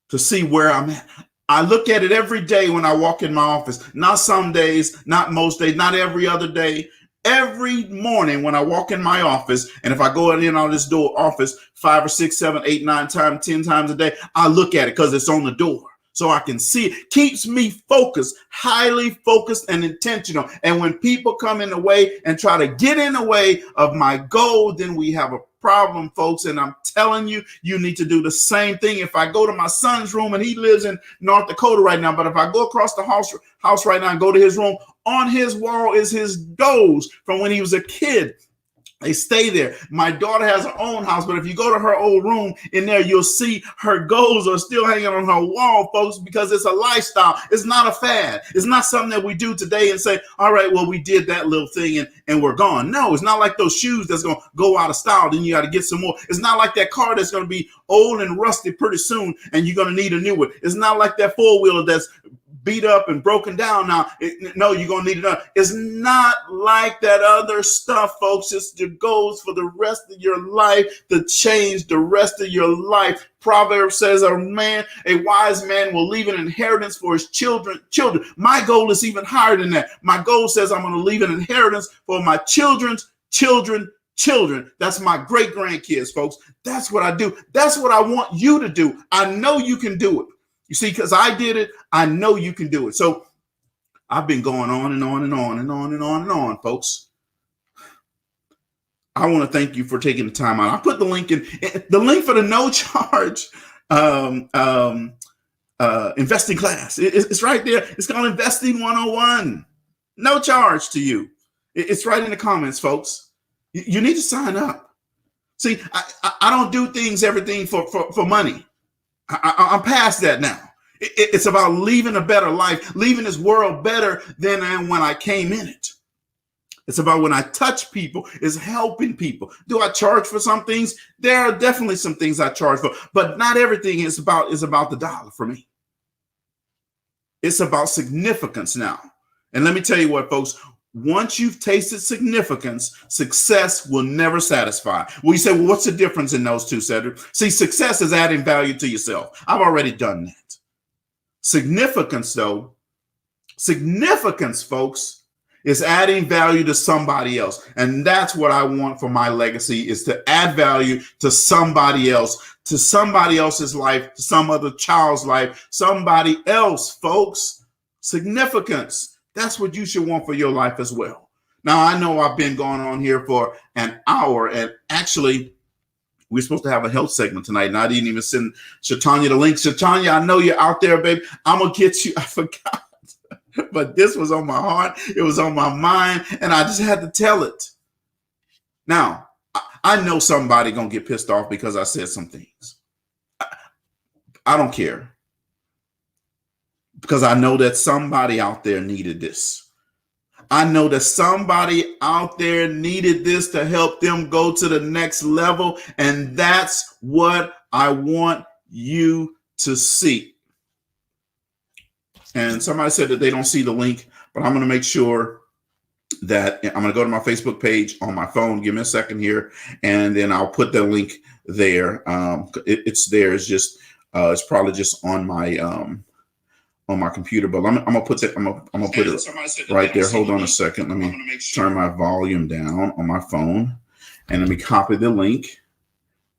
to see where I'm at. I look at it every day when I walk in my office. Not some days, not most days, not every other day. Every morning when I walk in my office, and if I go in on this door office 5 or 6, 7, 8, 9 times, 10 times a day, I look at it because it's on the door. So I can see it. Keeps me focused, highly focused and intentional. And when people come in the way and try to get in the way of my goal, then we have a problem, folks. And I'm telling you, you need to do the same thing. If I go to my son's room, and he lives in North Dakota right now, but if I go across the house right now and go to his room, on his wall is his goals from when he was a kid. They stay there. My daughter has her own house, but if you go to her old room in there, you'll see her goals are still hanging on her wall, folks, because it's a lifestyle. It's not a fad. It's not something that we do today and say, all right, well, we did that little thing and we're gone. No, it's not like those shoes that's going to go out of style. Then you got to get some more. It's not like that car that's going to be old and rusty pretty soon and you're going to need a new one. It's not like that four-wheeler that's beat up and broken down. Now, no, you're going to need it. It's not like that other stuff, folks. It goes for the rest of your life to change the rest of your life. Proverbs says a wise man will leave an inheritance for his children. My goal is even higher than that. My goal says I'm going to leave an inheritance for my children's children. That's my great grandkids, folks. That's what I do. That's what I want you to do. I know you can do it. You see, because I did it, I know you can do it. So I've been going on and on and on and on and on and on, folks. I want to thank you for taking the time out. I put the link for the no charge investing class. It's right there. It's called Investing 101. No charge to you. It's right in the comments, folks. You need to sign up. See, I don't do everything for money. I'm past that now. It's about leaving a better life, leaving this world better than when I came in it. It's about when I touch people, is helping people. Do I charge for some things? There are definitely some things I charge for, but not everything is about the dollar for me. It's about significance now. And let me tell you what, folks, once you've tasted significance, success will never satisfy. Well, you say, well, what's the difference in those two, Cedrick? See, success is adding value to yourself. I've already done that. Significance, folks, is adding value to somebody else. And that's what I want for my legacy, is to add value to somebody else, to somebody else's life, to some other child's life, somebody else, folks. Significance. That's what you should want for your life as well. Now, I know I've been going on here for an hour, and actually, we're supposed to have a health segment tonight, and I didn't even send Shatanya the link. Shatanya, I know you're out there, baby. I'm going to get you. I forgot. But this was on my heart. It was on my mind, and I just had to tell it. Now, I know somebody going to get pissed off because I said some things. I don't care. Because I know that somebody out there needed this. I know that somebody out there needed this to help them go to the next level. And that's what I want you to see. And somebody said that they don't see the link, but I'm going to make sure that I'm going to go to my Facebook page on my phone. Give me a second here, and then I'll put the link there. It's there. It's just it's probably just on my computer, but I'm gonna put it. I'm gonna put it right there. Hold on a second. Let me turn my volume down on my phone, and let me copy the link,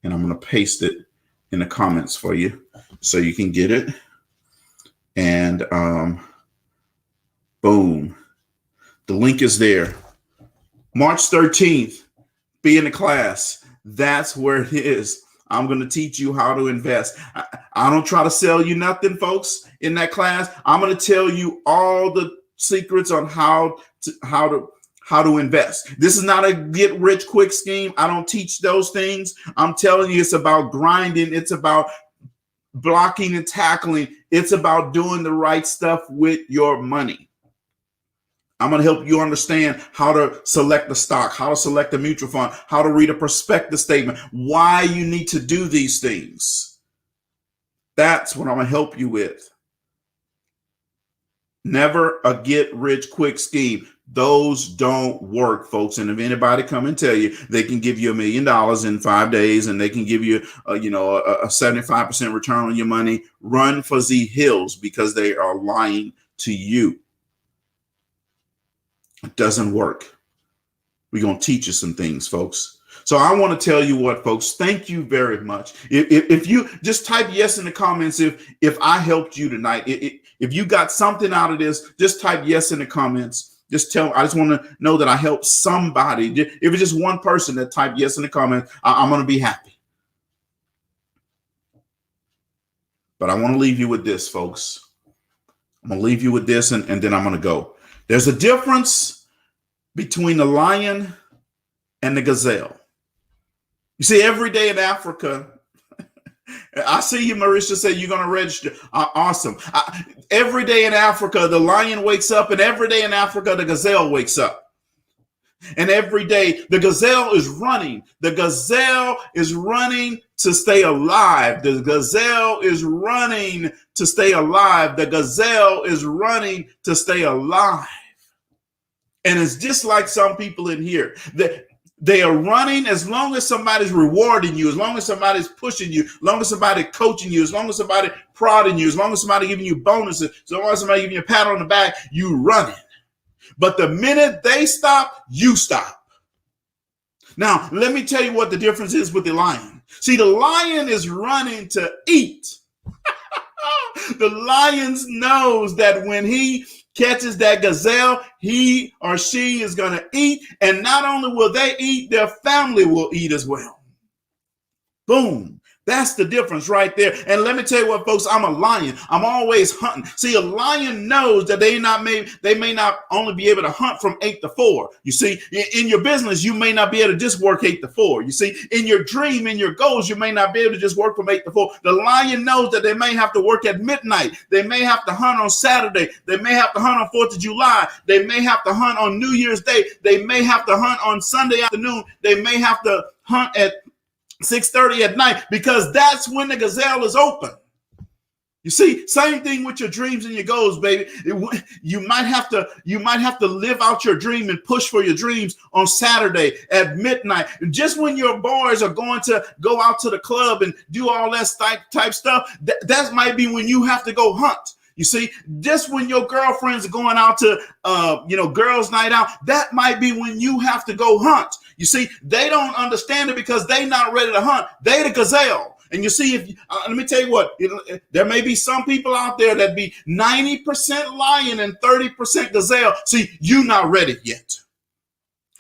and I'm gonna paste it in the comments for you, so you can get it. And boom, the link is there. March 13th, be in the class. That's where it is. I'm going to teach you how to invest. I don't try to sell you nothing, folks, in that class. I'm going to tell you all the secrets on how to invest. This is not a get rich quick scheme. I don't teach those things. I'm telling you, it's about grinding. It's about blocking and tackling. It's about doing the right stuff with your money. I'm going to help you understand how to select the stock, how to select a mutual fund, how to read a prospectus statement, why you need to do these things. That's what I'm going to help you with. Never a get rich quick scheme. Those don't work, folks. And if anybody come and tell you they can give you $1 million in 5 days and they can give you, a 75% return on your money, run for the hills, because they are lying to you. It doesn't work. We're going to teach you some things, folks. So I want to tell you what, folks, thank you very much. If you just type yes in the comments, if I helped you tonight, if you got something out of this, just type yes in the comments. I just want to know that I helped somebody. If it's just one person that typed yes in the comments, I'm going to be happy. But I want to leave you with this, folks. I'm going to leave you with this, and then I'm going to go. There's a difference between the lion and the gazelle. You see, every day in Africa, I see you, Marisha, say you're going to register. Awesome. Every day in Africa, the lion wakes up, and every day in Africa, the gazelle wakes up. And every day the gazelle is running. The gazelle is running to stay alive. The gazelle is running to stay alive. The gazelle is running to stay alive. And it's just like some people in here. They are running as long as somebody's rewarding you, as long as somebody's pushing you, as long as somebody's coaching you, as long as somebody's prodding you, as long as somebody's giving you bonuses, as long as somebody's giving you a pat on the back, you running. But the minute they stop, you stop. Now, let me tell you what the difference is with the lion. See, the lion is running to eat. The lion knows that when he catches that gazelle, he or she is going to eat. And not only will they eat, their family will eat as well. Boom. That's the difference right there. And let me tell you what, folks, I'm a lion. I'm always hunting. See, a lion knows that they may not only be able to hunt from 8 to 4. You see, in your business, you may not be able to just work 8 to 4. You see, in your dream, in your goals, you may not be able to just work from 8 to 4. The lion knows that they may have to work at midnight. They may have to hunt on Saturday. They may have to hunt on 4th of July. They may have to hunt on New Year's Day. They may have to hunt on Sunday afternoon. They may have to hunt at 6:30 at night, because that's when the gazelle is open. You see, same thing with your dreams and your goals, baby. You might have to live out your dream and push for your dreams on Saturday at midnight. Just when your boys are going to go out to the club and do all that type stuff, that might be when you have to go hunt. You see, just when your girlfriends are going out to, girls' night out, that might be when you have to go hunt. You see, they don't understand it because they're not ready to hunt. They the gazelle. And you see, let me tell you what, there may be some people out there that be 90% lion and 30% gazelle. See, you're not ready yet.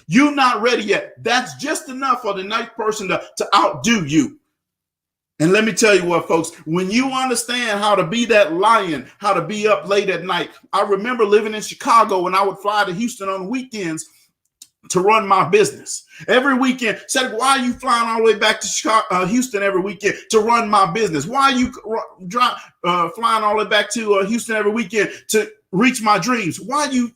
You're not ready yet. That's just enough for the next person to outdo you. And let me tell you what, folks, when you understand how to be that lion, how to be up late at night. I remember living in Chicago when I would fly to Houston on the weekends to run my business. Every weekend, Cedrick, why are you flying all the way back to Chicago, Houston every weekend to run my business? Why are you flying all the way back to Houston every weekend to reach my dreams? Why are you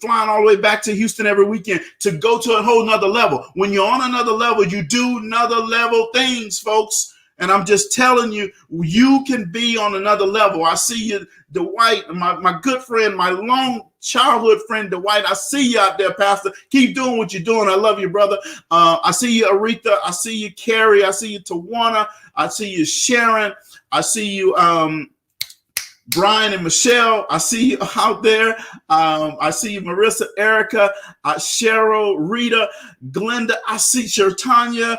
flying all the way back to Houston every weekend to go to a whole nother level? When you're on another level, you do another level things, folks. And I'm just telling you, you can be on another level. I see you, Dwight, my good friend, my long childhood friend, Dwight. I see you out there, Pastor. Keep doing what you're doing. I love you, brother. I see you, Aretha. I see you, Carrie. I see you, Tawana. I see you, Sharon. I see you, Brian and Michelle. I see you out there. I see you, Marissa, Erica, Cheryl, Rita, Glenda. I see Shertanya,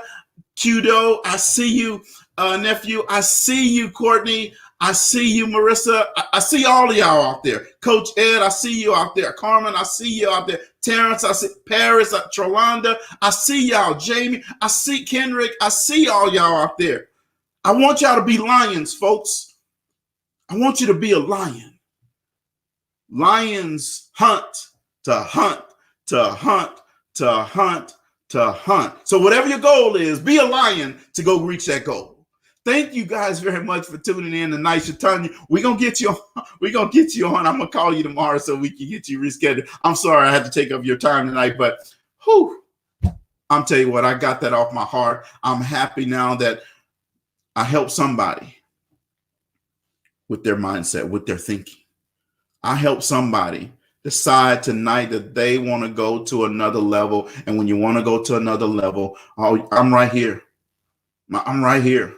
Kudo. I see you, nephew. I see you, Courtney. I see you, Marissa. I see all of y'all out there. Coach Ed, I see you out there. Carmen, I see you out there. Terrence, I see Paris, Trolanda. I see y'all. Jamie, I see Kendrick. I see all y'all out there. I want y'all to be lions, folks. I want you to be a lion. Lions hunt to hunt to hunt to hunt to hunt. So whatever your goal is, be a lion to go reach that goal. Thank you guys very much for tuning in tonight. Shatanya, we're gonna get you on. We're gonna get you on. I'm gonna call you tomorrow so we can get you rescheduled. I'm sorry I had to take up your time tonight, but I'm telling you what, I got that off my heart. I'm happy now that I helped somebody with their mindset, with their thinking. I helped somebody decide tonight that they want to go to another level. And when you want to go to another level, I'm right here. I'm right here.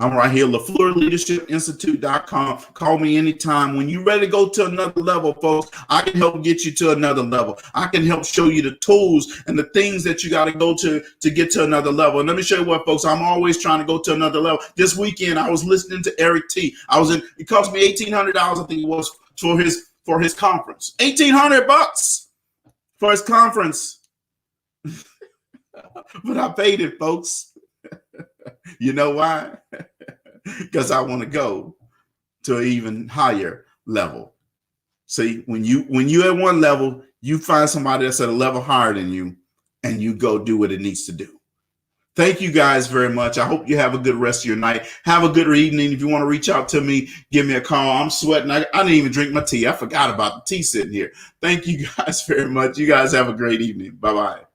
I'm right here. LaFleurLeadershipInstitute.com. Call me anytime. When you're ready to go to another level, folks, I can help get you to another level. I can help show you the tools and the things that you got to go to get to another level. And let me show you what, folks, I'm always trying to go to another level. This weekend, I was listening to Eric T. It cost me $1,800, I think it was, for his conference. $1,800 for his conference. But I paid it, folks. You know why? Because I want to go to an even higher level. See, when you're at one level, you find somebody that's at a level higher than you, and you go do what it needs to do. Thank you guys very much. I hope you have a good rest of your night. Have a good evening. If you want to reach out to me, give me a call. I'm sweating. I didn't even drink my tea. I forgot about the tea sitting here. Thank you guys very much. You guys have a great evening. Bye-bye.